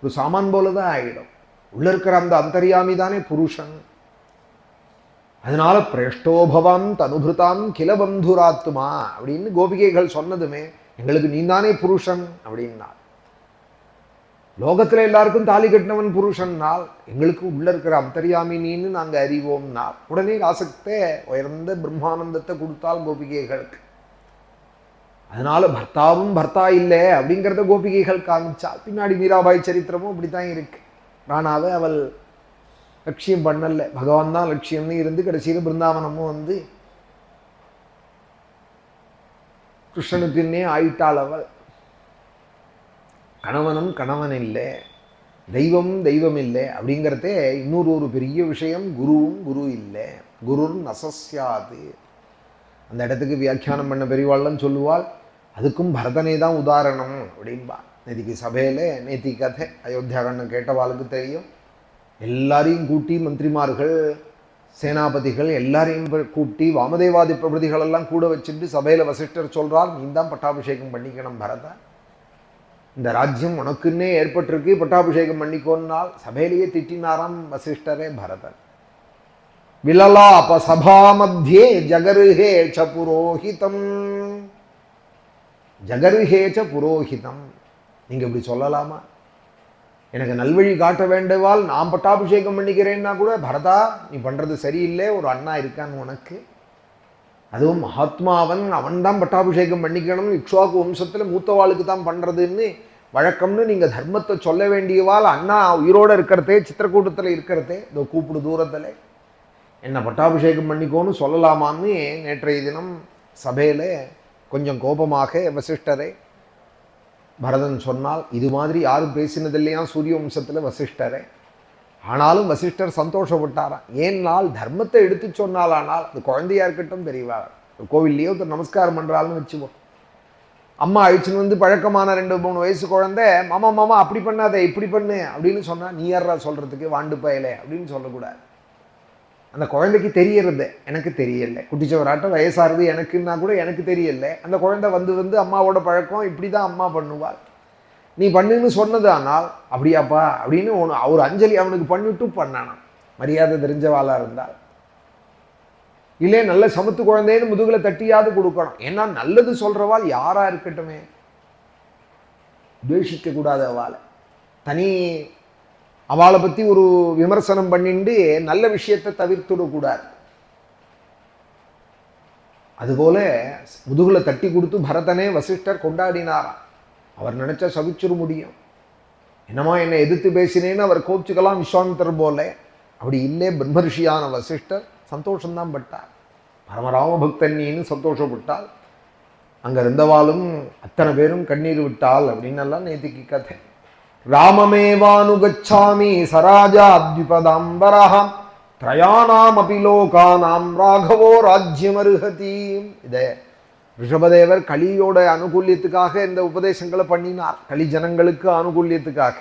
ஒரு சாமான் போல தான் ஆகிடும். உள்ள இருக்கிற அந்த அந்தர்யாமி தானே புருஷன். அதனால பிரேஷ்டோபவம் தனுபிருதாம் கில பந்துராத்மா அப்படின்னு கோபிகைகள் சொன்னதுமே எங்களுக்கு நீ தானே புருஷன் அப்படின்னா. லோகத்தில் எல்லாருக்கும் தாலி கட்டினவன் புருஷன்னால் எங்களுக்கு உள்ள இருக்கிற அந்தர்யாமி நீன்னு நாங்கள் அறிவோம்னால் உடனே ராசத்தை உயர்ந்த பிரம்மானந்தத்தை கொடுத்தால் கோபிகைகளுக்கு. அதனால பர்த்தாவும் பர்த்தா இல்லை அப்படிங்கிறத கோபிகைகள் காமிச்சால். பின்னாடி மீராபாய் சரித்திரமும் அப்படித்தான் இருக்கு. ராணாவை அவள் லட்சியம் பண்ணல, பகவான் தான் லட்சியம்னு இருந்து கடைசியில் பிருந்தாவனமும் வந்து கிருஷ்ணனுக்குன்னே ஆயிட்டாள் அவள். கணவனும் கணவன் இல்லை, தெய்வம் தெய்வம் இல்லை அப்படிங்கிறதே இன்னொரு பெரிய விஷயம். குருவும் குரு இல்லை, குருர் நசஸ்யாது. அந்த இடத்துக்கு வியாக்கியானம் பண்ண பெரியவாள்லாம் சொல்லுவாள், அதுக்கும் பரதனே தான் உதாரணம் அப்படின்பா. நேத்திக்கு சபையில் நேத்தி கதை அயோத்தியா கண்ணன் கேட்டவாளுக்கு தெரியும். எல்லாரையும் கூட்டி மந்திரிமார்கள் சேனாபதிகள் எல்லாரையும் கூட்டி வாமதேவாதி பிரபதிகளெல்லாம் கூட வச்சுட்டு சபையில் வசிஷ்டர் சொல்கிறார், நீ தான் பட்டாபிஷேகம் பண்ணிக்கணும் பரதா, இந்த ராஜ்யம் உனக்குன்னே ஏற்பட்டிருக்கு, பட்டாபிஷேகம் பண்ணிக்கோன்னால் சபையிலேயே திட்டினாராம் வசிஷ்டரே பரதன். விலலாப சபா மத்தியே ஜகருஹே ச புரோஹிதம், ஜகருஹே ச புரோஹிதம். நீங்க இப்படி சொல்லலாமா? எனக்கு நல்வழி காட்ட வேண்டுவால் நான் பட்டாபிஷேகம் பண்ணிக்கிறேன்னா கூட பரதா நீ பண்றது சரியில்லை, ஒரு அண்ணா இருக்கான்னு உனக்கு, அதுவும் மகாத்மாவன் அவன் தான் பட்டாபிஷேகம் பண்ணிக்கணும், இக்ஷ்வாக்கு வம்சத்தில் மூத்தவாளுக்கு தான் பண்ணுறதுன்னு வழக்கம்னு நீங்கள் தர்மத்தை சொல்ல வேண்டியவாள் அண்ணா உயிரோடு இருக்கிறதே, சித்திரக்கூட்டத்தில் இருக்கிறதே, இதோ கூப்பிடு தூரத்தில் என்ன பட்டாபிஷேகம் பண்ணிக்கோன்னு சொல்லலாமான்னு நேற்றைய தினம் சபையில் கொஞ்சம் கோபமாக வசிஷ்டரை பரதன் சொன்னால். இது மாதிரி யாரும் பேசினதில்லையா சூரிய வம்சத்தில் வசிஷ்டரை. ஆனாலும் வசிஷ்டர் சந்தோஷப்பட்டாராம். ஏன்னால் தர்மத்தை எடுத்து சொன்னாலானால் அது குழந்தையா இருக்கட்டும் பெரியவா, கோவில்லையோ நமஸ்காரம் பண்ணுறாள்னு வச்சுப்போம், அம்மா அழிச்சுன்னு வந்து பழக்கமான 2-3 வயசு குழந்தை மாமா மாமா அப்படி பண்ணாத இப்படி பண்ணு அப்படின்னு சொன்னால் நீ யாரா சொல்கிறதுக்கு வாண்டு பயலே அப்படின்னு சொல்லக்கூடாது. அந்த குழந்தைக்கு தெரியறது எனக்கு தெரியலை, குட்டிச்சவராட்டம் வயசாகிறது எனக்குன்னா கூட எனக்கு தெரியலை. அந்த குழந்தை வந்து அம்மாவோட பழக்கம் இப்படி தான் அம்மா பண்ணுவாள், நீ பண்ணுன்னு சொன்னது. ஆனால் அப்படியாப்பா அப்படின்னு ஒரு அஞ்சலி அவனுக்கு பண்ணிவிட்டு பண்ணானான், மரியாதை தெரிஞ்சவாளாக இருந்தால். இல்லை நல்ல சமத்து குழந்தைன்னு முதுகில் தட்டியாவது கொடுக்கணும். ஏன்னா நல்லது சொல்கிறவாள் யாரா இருக்கட்டுமே துவேஷிக்க கூடாது அவளை. தனி அவளை பற்றி ஒரு விமர்சனம் பண்ணிட்டு நல்ல விஷயத்தை தவிர்த்துடக்கூடாது. அதுபோல முதுகில் தட்டி கொடுத்து பரதனே வசிஷ்டர் கொண்டாடினாராம். அவர் நினைச்சா சகிச்சிட முடியும். என்னமா என்னை எதிர்த்து பேசினேன்னு அவர் கோபிச்சுக்கலாம் விஸ்வாமித்தர் போல. அப்படி இல்லை, பிரம்மரிஷியான வசிஷ்டர் சந்தோஷம்தான் பட்டார். பரமராம பக்தன்னின்னு சந்தோஷப்பட்டால். அங்கே இருந்தவாளும் அத்தனை பேரும் கண்ணீர் விட்டாள் அப்படின்னு எல்லாம் நேத்திக்கு கதை. ராமமேவானுகச்சாமி சராஜாத்விபதாம்பரஹம் த்ரயாணாம் அபிலோகானாம் ராகவோ ராஜ்யமருஹதி. இதை ரிஷபதேவர் கலியோட அனுகூல்யத்துக்காக இந்த உபதேசங்களை பண்ணினார், கலி ஜனங்களுக்கு அனுகூல்யத்துக்காக.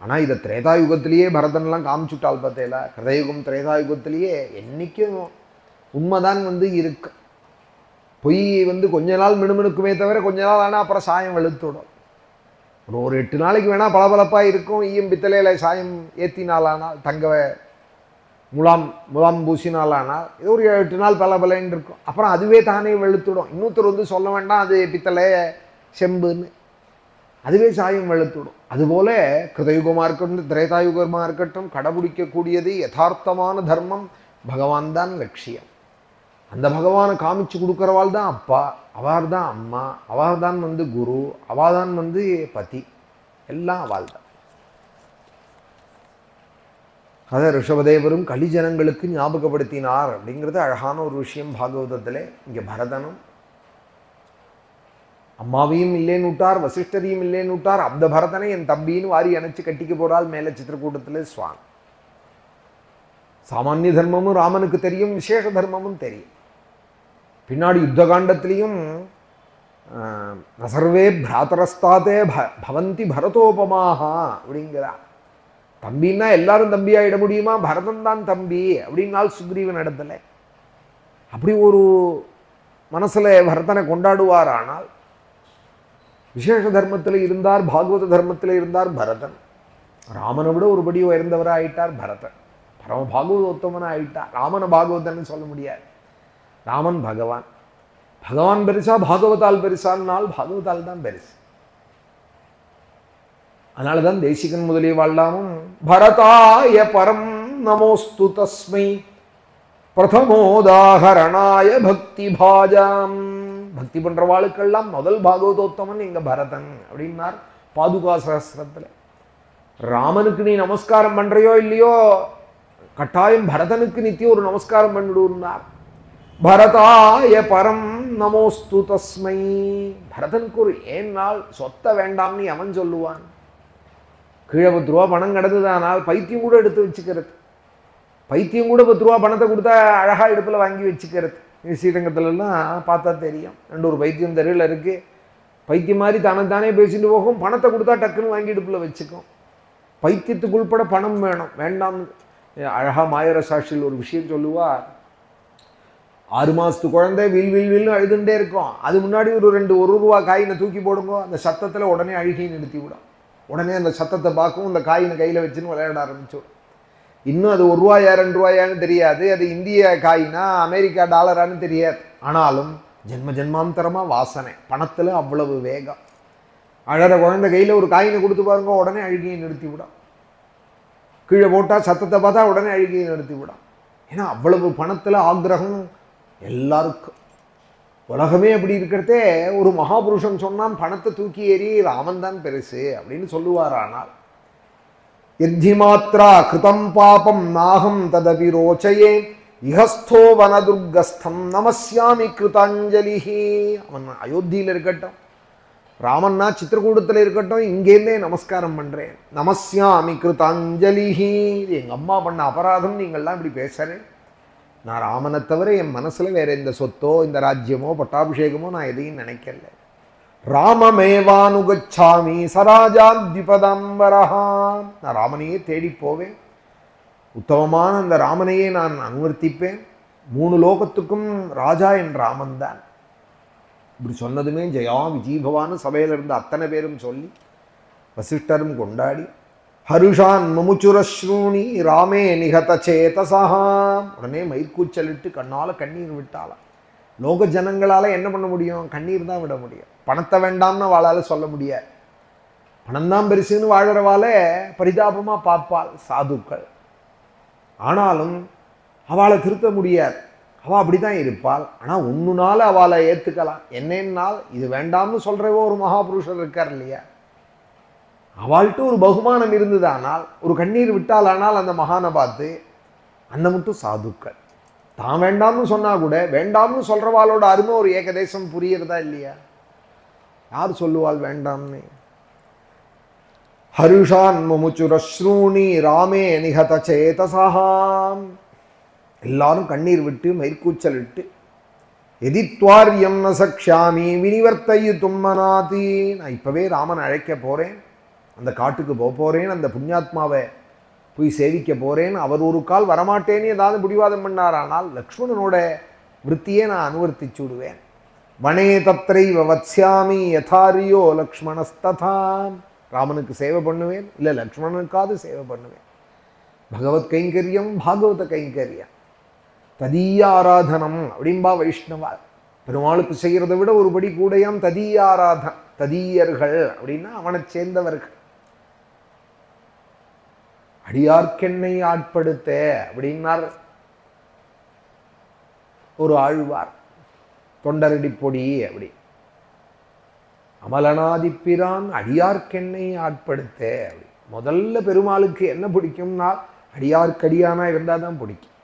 ஆனால் இதை திரேதாயுகத்திலேயே பரதன்லாம் காமிச்சுட்டால் பார்த்தேல. கிருதயுகம் திரேதாயுகத்திலேயே என்றைக்கும் உண்மைதான் இருக்கு. பொய் கொஞ்ச நாள் மினுமினுக்குமே தவிர கொஞ்ச நாள் ஆனால் அப்புறம் சாயம் வெளுத்துடும். ஒரு 8 நாளைக்கு வேணால் பளபளப்பாக இருக்கும். ஈயம் பித்தளையில் சாயம் ஏற்றினாலானால், தங்க முலாம் பூசினாலானால் இது ஒரு 8 நாள் பளபலன்னு இருக்கும். அப்புறம் அதுவே தானே வெளுத்துடும். இன்னொருத்தர் சொல்ல வேண்டாம் அது பித்தளை செம்புன்னு, அதுவே சாயம் வெளுத்துடும். அதுபோல கிருதயுகமாக இருக்கட்டும் திரேதாயுகமாக இருக்கட்டும் கடைபிடிக்கக்கூடியது யதார்த்தமான தர்மம். பகவான் தான் லட்சியம். அந்த பகவானை காமிச்சு கொடுக்குறவாள் தான் அப்பா, அவள் தான் அம்மா, அவள் தான் குரு, அவள் தான் பதி, எல்லாம் அவள் தான். அதை ரிஷபதேவரும் கலிஜனங்களுக்கு ஞாபகப்படுத்தினார் அப்படிங்கிறது அழகான ஒரு விஷயம் பாகவதத்தில். இங்கே பரதனும் அம்மாவையும் இல்லேன்னு விட்டார், வசிஷ்டரையும் இல்லேன்னு விட்டார். அந்த பரதனை என் தம்பின்னு வாரி அணைச்சு கட்டிக்க போறாள் மேலே சித்திரக்கூட்டத்தில் சுவாமி. சாமானிய தர்மமும் ராமனுக்கு தெரியும், விசேஷ தர்மமும் தெரியும். பின்னாடி யுத்த காண்டத்திலையும் நசர்வே பிராத்தரஸ்தாதே பவந்தி பரதோபமாக அப்படிங்கிறார். தம்பின்னா எல்லாரும் தம்பியாயிட முடியுமா? பரதன் தான் தம்பி அப்படின்னால் சுக்ரீவன் இடத்துல அப்படி ஒரு மனசில் பரதனை கொண்டாடுவார். ஆனால் விசேஷ தர்மத்தில் இருந்தார், பாகவத தர்மத்தில் இருந்தார் பரதன். ராமனை விட ஒருபடி உயர்ந்தவராக ஆயிட்டார் பரதன். பரம பாகவதோத்தமனாக ஆயிட்டார். ராமனை பாகவதன்னு சொல்ல முடியாது. ராமன் பகவான். பகவான் பெருசா பாகவதால் பெருசானால் பாகவதால் தான் பெருசு. அதனால தான் தேசிகன் முதலிய வாழ்லாமும் பரதாய பரம் நமோஸ்து தஸ்மை பிரதமோதாகரணாய பக்தி பாஜாம். பக்தி பண்ற வாளுக்கெல்லாம் முதல் பாகவதோத்தமன் எங்க பரதன் அப்படின்னார் பாதுகா சஹஸ்ரத்துல. ராமனுக்கு நீ நமஸ்காரம் பண்றையோ இல்லையோ, கட்டாயம் பரதனுக்கு நித்தியம் ஒரு நமஸ்காரம் பண்ணிடுனார். பரதாய பரம் நமோஸ்து தஸ்மை. பரதனுக்கு ஒரு ஏன் நாள் சொத்த வேண்டாம்னு அவன் சொல்லுவான். கீழே 10 ரூபா பணம் கிடந்ததானால் பைத்தியம் கூட எடுத்து வச்சுக்கிறது. பைத்தியம் கூட 10 ரூபா பணத்தை கொடுத்தா அழகா இடுப்பில் வாங்கி வச்சுக்கிறது. ஸ்ரீரங்கத்துலலாம் பார்த்தா தெரியும். 2 பைத்தியம் தெருவில் இருக்கு. பைத்தியம் மாதிரி தானே பேசிட்டு போகும். பணத்தை கொடுத்தா டக்குன்னு வாங்கி இடுப்பில் வச்சுக்கும். பைத்தியத்துக்கு உள்பட பணம் வேணும். வேண்டாம். அழகா மாயர சாட்சியில் ஒரு விஷயம் சொல்லுவார். 6 மாசத்து குழந்தை வில்னு அழுதுண்டே இருக்கும். அது முன்னாடி ஒரு 1 ரூபா காயினை தூக்கி போடுங்க, அந்த சத்தத்தில் உடனே அழுகி நிறுத்தி விடும். உடனே அந்த சத்தத்தை பார்க்கும், அந்த காயினை கையில் வச்சுன்னு விளையாட ஆரம்பிச்சிடும். இன்னும் அது 1 ரூபாயா 2 ரூபாயான்னு தெரியாது. அது இந்திய காயினா அமெரிக்கா டாலரான்னு தெரியாது. ஆனாலும் ஜென்மாந்தரமாக வாசனை. பணத்தில் அவ்வளவு வேகம். அழற குழந்தை கையில் ஒரு காயினை கொடுத்து பாருங்க, உடனே அழுகியை நிறுத்தி விடும். கீழே போட்டால் சத்தத்தை பார்த்தா உடனே அழுகியை நிறுத்தி விடும். ஏன்னா அவ்வளவு பணத்தில் ஆக்ரகம் எல்லாருக்கும். உலகமே அப்படி இருக்கிறதே ஒரு மகாபுருஷன் சொன்னான், பணத்தை தூக்கி ஏறி ராமன் தான் பெருசு அப்படின்னு சொல்லுவார். ஆனால் யத்தி மாத்ரா கிருதம் பாபம் நாகம் ததபி ரோச்சயே இஹஸ்தோ வனதுர்கஸ்தம் நமஸ்யாமி கிருதாஞ்சலிஹி. அவன் அயோத்தியில் இருக்கட்டும், ராமன்னா சித்திரகூடத்தில் இருக்கட்டும், இங்கேருந்தே நமஸ்காரம் பண்ணுறேன். நமஸ்யாமி கிருதாஞ்சலிஹி. எங்கள் அம்மா பண்ண அபராதம் நீங்கள்லாம் இப்படி பேசுகிறேன். நான் ராமனை தவிர என் மனசில் வேற எந்த சொத்தோ இந்த ராஜ்யமோ பட்டாபிஷேகமோ நான் எதையும் நினைக்கல. ராமமேவானுகச்சாமி சராஜாத்விபதாம்பரஹா. நான் ராமனையே தேடி போவேன். உத்தமமான அந்த ராமனையே நான் அனுவர்த்திப்பேன். 3 லோகத்துக்கும் ராஜா என் ராமன் தான். இப்படி சொன்னதுமே ஜெயா விஜீபவான்னு சபையில் இருந்த அத்தனை பேரும் சொல்லி வசிஷ்டரும் கொண்டாடி ஹருஷான் முமுச்சுரஸ்ரூணி ராமே நிகத சேதசா. உடனே மயிர்கூச்சலிட்டு கண்ணால் கண்ணீர் விட்டாலாம். லோக ஜனங்களால் என்ன பண்ண முடியும்? கண்ணீர் தான் விட முடியும். பணத்தை வேண்டாம்னு அவளால் சொல்ல முடியாது. பணம்தான் பெருசுன்னு வாழறவால பரிதாபமாக பார்ப்பாள் சாதுக்கள். ஆனாலும் அவளை திருத்த முடியாது. அவள் அப்படி தான் இருப்பாள். ஆனால் ஒன்றுனால அவளை ஏற்றுக்கலாம். என்னென்னால் இது வேண்டாம்னு சொல்கிறவோ ஒரு மகாபுருஷர் இருக்கார் இல்லையா, அவள்கிட்ட ஒரு பகுமானம் இருந்ததானால், ஒரு கண்ணீர் விட்டாலானால் அந்த மகானை பார்த்து, அந்த மட்டும் சாதுக்கள் தான் வேண்டாம்னு சொன்னால் கூட வேண்டாம்னு சொல்கிறவாளோட அருமை ஒரு ஏகதேசம் புரியறதா இல்லையா? யார் சொல்லுவாள் வேண்டாம்னு? ஹருஷான் முமுச்சுரஸ்ரூணி ராமே நிகத சேதசாம். எல்லாரும் கண்ணீர் விட்டு மயிர்கூச்சல் இட்டு எதித்வாரியம் ந சக்ஷாமி வினிவர்த்தையு தும்மனாதி. நான் இப்போவே ராமன் அழைக்க போகிறேன், அந்த காட்டுக்கு போகிறேன், அந்த புண்ணியாத்மாவை போய் சேவிக்க போகிறேன். அவர் ஒரு கால் வரமாட்டேன்னு ஏதாவது பிடிவாதம் பண்ணாரானால் லக்ஷ்மணனோட விற்த்தியே நான் அனுவர்த்திச்சு விடுவேன். வனே தத்ரைவ வத்ஸ்யாமி யதாரியோ லக்ஷ்மணஸ்ததா. ராமனுக்கு சேவை பண்ணுவேன், இல்லை லக்ஷ்மணனுக்காவது சேவை பண்ணுவேன். பகவத் கைங்கரியம் பாகவத கைங்கரியம் ததீய ஆராதனம் அப்படின்பா வைஷ்ணவா. பெருமாளுக்கு செய்கிறத விட ஒருபடி கூடையாம் ததீய ஆராதன். ததீயர்கள் அப்படின்னா அவனை சேர்ந்தவர்கள். அடியார்க்கென்னை ஆட்படுத்த அப்படின்னார் ஒரு ஆழ்வார். தொண்டரடி பொடி அப்படி அமலனாதிப்பிரான் அடியார்க்கென்னை ஆட்படுத்த அப்படி. முதல்ல பெருமாளுக்கு என்ன பிடிக்கும்னா அடியார்க்கடியானா இருந்தால் தான் பிடிக்கும்.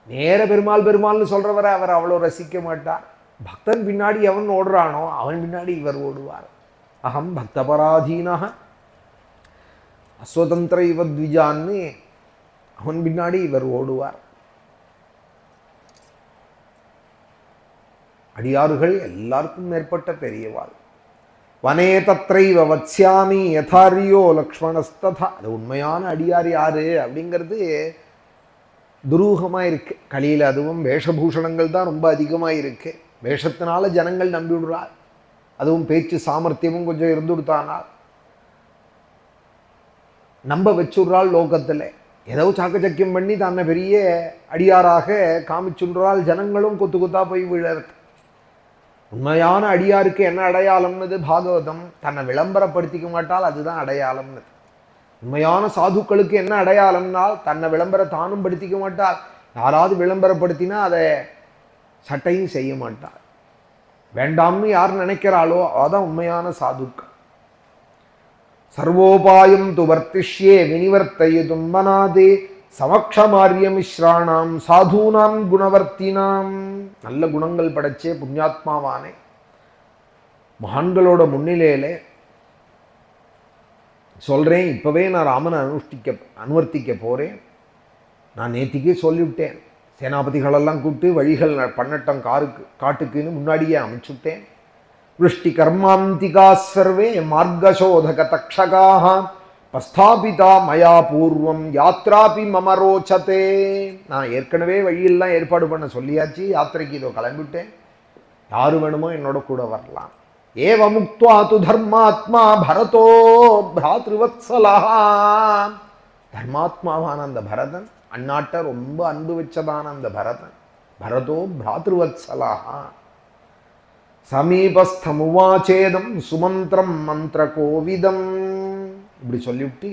நேர பெருமாள்னு சொல்றவரை அவர் அவ்வளோ ரசிக்க மாட்டார். பக்தன் பின்னாடி எவன் ஓடுறானோ அவன் பின்னாடி இவர் ஓடுவார். அகம் பக்தபராதீனாக அஸ்வதந்திர இவத்விஜான்னு அவன் பின்னாடி இவர் ஓடுவார். அடியார்கள் எல்லாருக்கும் மேற்பட்ட பெரியவாள். வனே தத்ரைவ வத்ஸ்யாமி யதாரியோ லக்ஷ்மணஸ்ததா. அது உண்மையான அடியார் யாரு அப்படிங்கிறது துரூகமாக இருக்குது. கலியில் அதுவும் வேஷபூஷணங்கள் தான் ரொம்ப அதிகமாக இருக்குது. வேஷத்தினால ஜனங்கள் நம்பி விடுறாள். அதுவும் பேச்சு சாமர்த்தியமும் கொஞ்சம் இருந்து கொடுத்தானால் நம்ப வச்சுடுறாள். லோகத்தில் ஏதோ சாக்கச்சக்கியம் பண்ணி தன்னை பெரிய அடியாராக காமிச்சுடுறாள். ஜனங்களும் கொத்து கொத்தா போய் விழறது. உண்மையான அடியாருக்கு என்ன அடையாளம்னது பாகவதம் தன்னை விளம்பரப்படுத்திக்க மாட்டால் அதுதான் அடையாளம்னு. உண்மையான சாதுக்களுக்கு என்ன அடையாளம்னால் தன்னை தானும் படுத்திக்க மாட்டார். யாராவது விளம்பரப்படுத்தினா அதை சட்டையும் செய்ய மாட்டார். வேண்டாம்னு யார் நினைக்கிறாளோ அதான் உண்மையான சாதுக்கள். சர்வோபாயம் து வர்த்திஷ்யே வினிவர்த்தயுதும் மனாதே சமக்ஷமாரிய மிஸ்ராணாம் சாதூனாம் குணவர்த்தினாம். நல்ல குணங்கள் படைச்சே புண்ணியாத்மாவானே மகான்களோட முன்னிலையிலே சொல்கிறேன். இப்போவே நான் ராமனை அனுவர்த்திக்க போகிறேன். நான் நேத்திக்கே சொல்லிவிட்டேன். சேனாபதிகளெல்லாம் கூப்பிட்டு வழிகள் பண்ணட்டம் காட்டுக்குன்னு முன்னாடியே அமைச்சுட்டேன். விருஷ்டி கர்மாந்திகா சர்வே மார்கசோதக தக்ஷகாக பஸ்தாபிதா மயா பூர்வம் யாத்ராபி மமரோச்சதே. நான் ஏற்கனவே வழியெல்லாம் ஏற்பாடு பண்ண சொல்லியாச்சு. யாத்திரைக்கு இதோ கிளம்பிவிட்டேன். யாரு வேணுமோ என்னோட கூட வரலாம். ஏவமுக்த்வா து தர்மாத்மா பரதோ பிராத்ருவத்சலா. தர்மாத்மாவான அந்த பரதன், அந்நாட்டை ரொம்ப அன்பு வச்சதான அந்த பரதன், பரதோ பிராத்ருவத்சலா. சமீபஸ்தமுவாச்சேதம் சுமந்திரம் மந்திர கோவிதம். இப்படி சொல்லிவிட்டு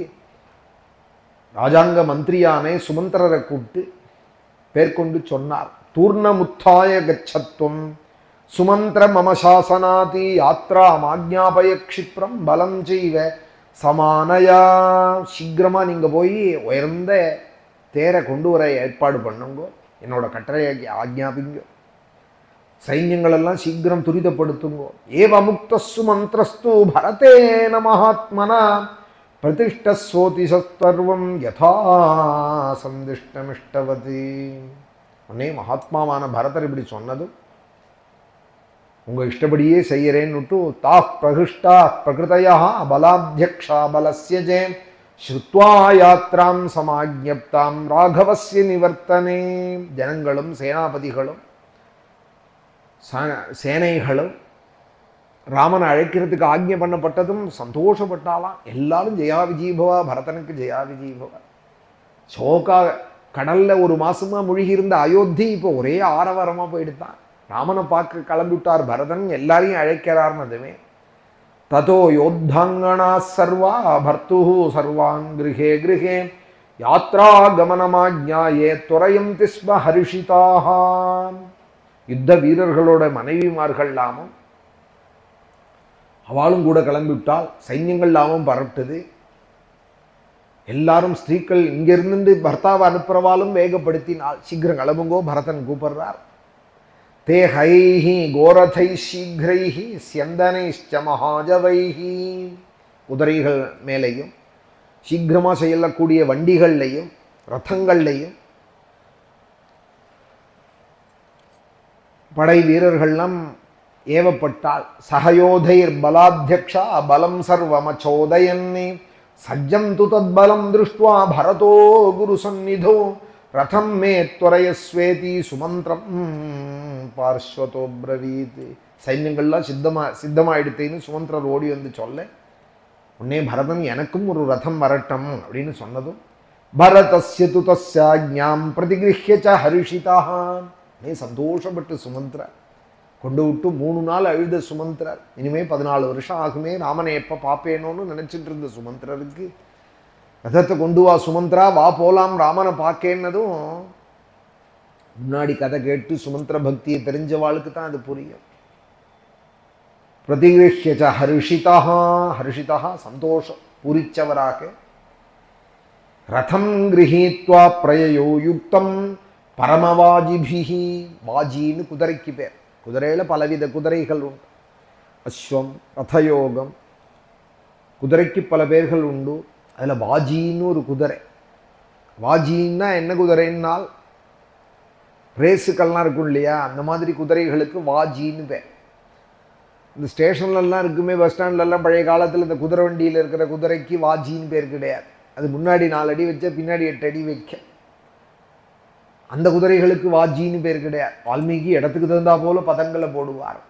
ராஜாங்க மந்திரியானே சுமந்திரரை கூப்பிட்டு பேர்கொண்டு சொன்னார். தூர்ணமுத்தாய கச்சத்வம் சுமந்திர மம சாசனாதி யாத்ரா மாஜ்ஞாபய க்ஷிப்ரம் பலம் செய்வ சமானயா. சீக்கிரமாக நீங்கள் போய் உயர்ந்த தேரை கொண்டு வர ஏற்பாடு பண்ணுங்கோ. என்னோட கட்டளையை ஆக்ஞாபிங்க. சைன்யங்களெல்லாம் சீக்கிரம் துரிதப்படுத்துங்கோ. ஏவமுக்தஸ்து மந்திரஸ்து பரதேன மகாத்மனா பிரதிஷ்டஸ்வோதி சர்வம் யதா சந்திஷ்டமிஷ்டவதி. உடனே மகாத்மாவான பரதர் இப்படி சொன்னதும் உங்கள் இஷ்டப்படியே செய்யறேன்னுட்டு தா பிரகிருஷ்டா பிரகிருதயா பலாத்தியக்ஷா பலஸ்ய ஜே ஸ்ருத்வா யாத்ராம் சமாஜ்ஞப்தாம் ராகவஸ்ய நிவர்த்தனே. ஜனங்களும் சேனாபதிகளும் சேனைகளும் ராமனை அழைக்கிறதுக்கு ஆக்ஞை பண்ணப்பட்டதும் சந்தோஷப்பட்டாலாம். எல்லாரும் ஜெயா விஜீபவா, பரதனுக்கு ஜெயா விஜீபவா. சோகா கடல்ல ஒரு மாசமா முழுகி இருந்த அயோத்தி இப்போ ஒரே ஆரவாரமாக போயிடுத்தான். ராமனை பார்க்க கிளம்பிவிட்டார் பரதன். எல்லாரையும் அழைக்கிறார்னதுமே ததோ யோத்தாங்கனா சர்வா பர்த்து சர்வான் கிருஹே கிருஹே யாத்ரா கமனமாஜ்ஞாயே துரயம் திஸ்ம ஹரிஷிதாக. யுத்த வீரர்களோட மனைவிமார்கள்லாமும் அவளும் கூட கிளம்பிவிட்டால். சைன்யங்கள்லாமும் பரட்டுது. எல்லாரும் ஸ்திரீக்கள் இங்கிருந்து பர்த்தாவை அனுப்புறவாலும் வேகப்படுத்தினால் சீக்கிரம் கிளம்புங்கோ பரதன் கூப்பிடுறார். தே ஹைஹி கோரதை சீக்கிரைஹி ஸ்யந்தனைஷ்ச மகாஜவைஹி. குதிரைகள் மேலையும் சீக்கிரமாக செய்யக்கூடிய வண்டிகள்லையும் ரதங்கள்லையும் படை வீரர்கள்லாம் ஏவப்பட்டால். சகயோதைர் பலாத்தியக்ஷா பலம் சர்வமச்சோதயன்னே சஜ்ஜம் து தத் பலம் திருஷ்டுவா பரதோ குரு சந்நிதோ ரதம் மே துவரயஸ்வேதி சுமந்திரம் பார்ஸ்வதோ பிரவீத். சைன்யங்கள்லாம் சித்தமாயிடுத்தேன்னு சுமந்திரர் ஓடி வந்து சொல்ல உடனே பரதன் எனக்கும் ஒரு ரதம் வரட்டும் அப்படின்னு சொன்னதும் பரதஸ்ய து தஸ்யாஜ்ஞாம் பிரதிகிருஹ்ய ச ஹரிஷிதாக. சந்தோஷப்பட்டு சுமந்திரர் கொண்டு விட்டு 3 நாள் அழுத சுமந்திரர். இனிமேல் 14 வருஷம் ஆகுமே ராமனை எப்போ பார்ப்பேனோன்னு நினச்சிட்டு இருந்த சுமந்திரருக்கு ரதத்தை கொண்டு வா சுமந்திரா, வா போலாம் ராமனை பார்க்கேன்னதும் முன்னாடி கதை கேட்டு சுமந்திர பக்தியை தெரிஞ்சவாளுக்கு தான் அது புரியும். பிரதிகிருஹ்ய ஹர்ஷிதா. ஹர்ஷிதா சந்தோஷம் பூரிச்சவராக ரதம் கிரஹீத்வா பிரயயோ யுக்தம் பரமவாஜிபிஹி. வாஜின்னு குதிரைக்கு பேர். குதிரையில் பலவித குதிரைகள் உண்டு. அஸ்வம் ரதயோகம் குதிரைக்கு பல பேர்கள் உண்டு. அதில் வாஜின்னு ஒரு குதிரை. வாஜின்னா என்ன குதிரைன்னால் ரேஸுக்கெல்லாம் இருக்கும் இல்லையா, அந்த மாதிரி குதிரைகளுக்கு வாஜின்னு பேர். இந்த ஸ்டேஷன்லலாம் இருக்குமே, பஸ் ஸ்டாண்ட்லலாம் பழைய காலத்தில் இந்த குதிரை வண்டியில் இருக்கிற குதிரைக்கு வாஜின்னு பேர் கிடையாது. அது முன்னாடி 4 அடி வச்ச பின்னாடி 8 அடி வைக்க. அந்த குதிரைகளுக்கு வாஜின்னு பேர் கிடையாது. வால்மீகி இடத்துக்கு தகுந்தா போல பதங்களை போடுவார்.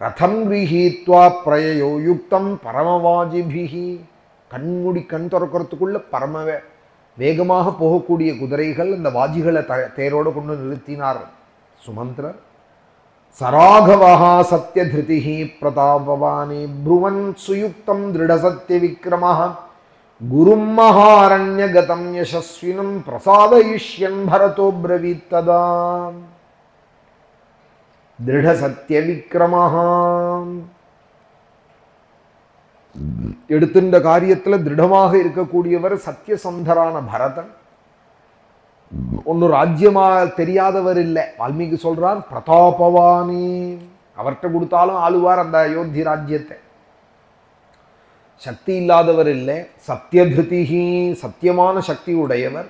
ரதம் கிரஹீத்வா பிரயயோ யுக்தம் பரமவாஜிபிகி. கண்மூடி கண் திறக்கிறதுக்குள்ள பரம வேகமாக போகக்கூடிய குதிரைகள் அந்த வாஜிகளை தேரோடு கொண்டு நிறுத்தினார் சுமந்திரர். சராகவஹா சத்யதிருதிஹி பிரதாபவானி ப்ருவன் சுயுக்தம் திருடசத்ய விக்ரமஹ குரும் மகாரண்யகதம் யசஸ்வினம் பிரசாதயிஷ்யன் பரதோ ப்ரவீத் ததா. திருடசத்ய விக்ரமஹ எடுத்துட்ட காரியத்தில் திருடமாக இருக்கக்கூடியவர் சத்தியசந்தரான பரதன். ஒன்னும் ராஜ்யமா தெரியாதவர் இல்லை. வால்மீகி சொல்றார் பிரதாபவானி, அவர்கிட்ட கொடுத்தாலும் ஆளுவார் அந்த அயோத்தி ராஜ்யத்தை. சக்தி இல்லாதவர் இல்லை. சத்தியதிருதிஹி, சத்தியமான சக்தி உடையவர்,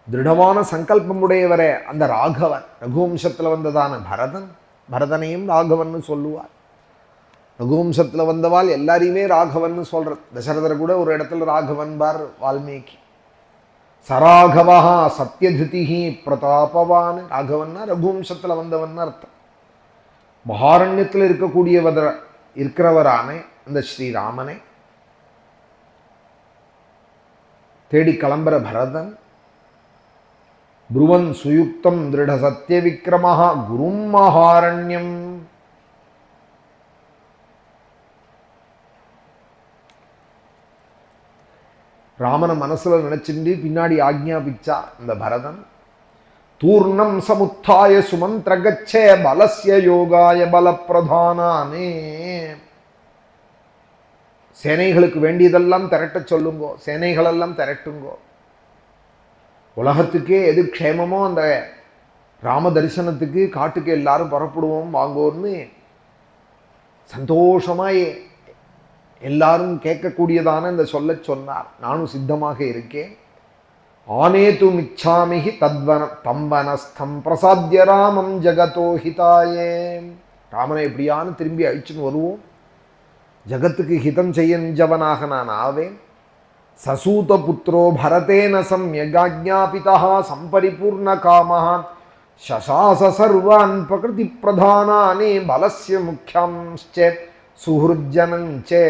திருடமான சங்கல்பம் உடையவரே அந்த ராகவன். ரகுவம்சத்தில் வந்ததான பரதன், பரதனையும் ராகவன் சொல்லுவார். ரகுவம்சத்தில் வந்தவாள் எல்லாரையுமே ராகவன் சொல்ற. தசரதர் கூட ஒரு இடத்துல ராகவன் பார் வால்மீகி. சராகவா சத்யதிருதிஹி பிரதாபவான். ராகவன்னா ரகுவம்சத்தில் வந்தவன் அர்த்தம். மகாரண்யத்தில் இருக்கிறவரான அந்த ஸ்ரீராமனை தேடி கிளம்புற பரதன். ப்ருவன் சுயுக்தம் திருட சத்ய விக்ரமஹ குரும் மகாரண்யம். ராமனை மனசுல நினைச்சுட்டு பின்னாடி ஆக்ஞாபிச்சா இந்த பரதன். தூர்ணம் சமுத்தாய சுமந்திரகச்சே பலஸ்ய யோகாய பலப்பிரதானே. சேனைகளுக்கு வேண்டியதெல்லாம் திரட்ட சொல்லுங்கோ, சேனைகளெல்லாம் திரட்டுங்கோ. உலகத்துக்கே எது க்ஷேமமோ அந்த ராம தரிசனத்துக்கு காட்டுக்கு எல்லாரும் புறப்படுவோம் வாங்கோன்னு சந்தோஷமாய் எல்லாரும் கேட்கக்கூடியதான இந்த சொல்ல சொன்னார். நானும் சித்தமாக இருக்கேன். ஆனேது மிச்சாமிஹி தம்பனஸ்தம் பிரசாத்ய ராமம் ஜகதோஹிதாயே. ராமனை எப்படியானு திரும்பி அழிச்சுன்னு வருவோம், ஜகத்துக்கு ஹிதம் செய்யஞ்சவனாக நான் ஆவேன். சசூத புத்திரோ பரதேன சம்யகாஜ்ஞாபிதா சம்பரிபூர்ண காமஹ சசாச சர்வான் பிரகிருதி பிரதானானே பலஸ்ய முக்கியம்ச்சே சுஹுர்ஜனஞ்சே.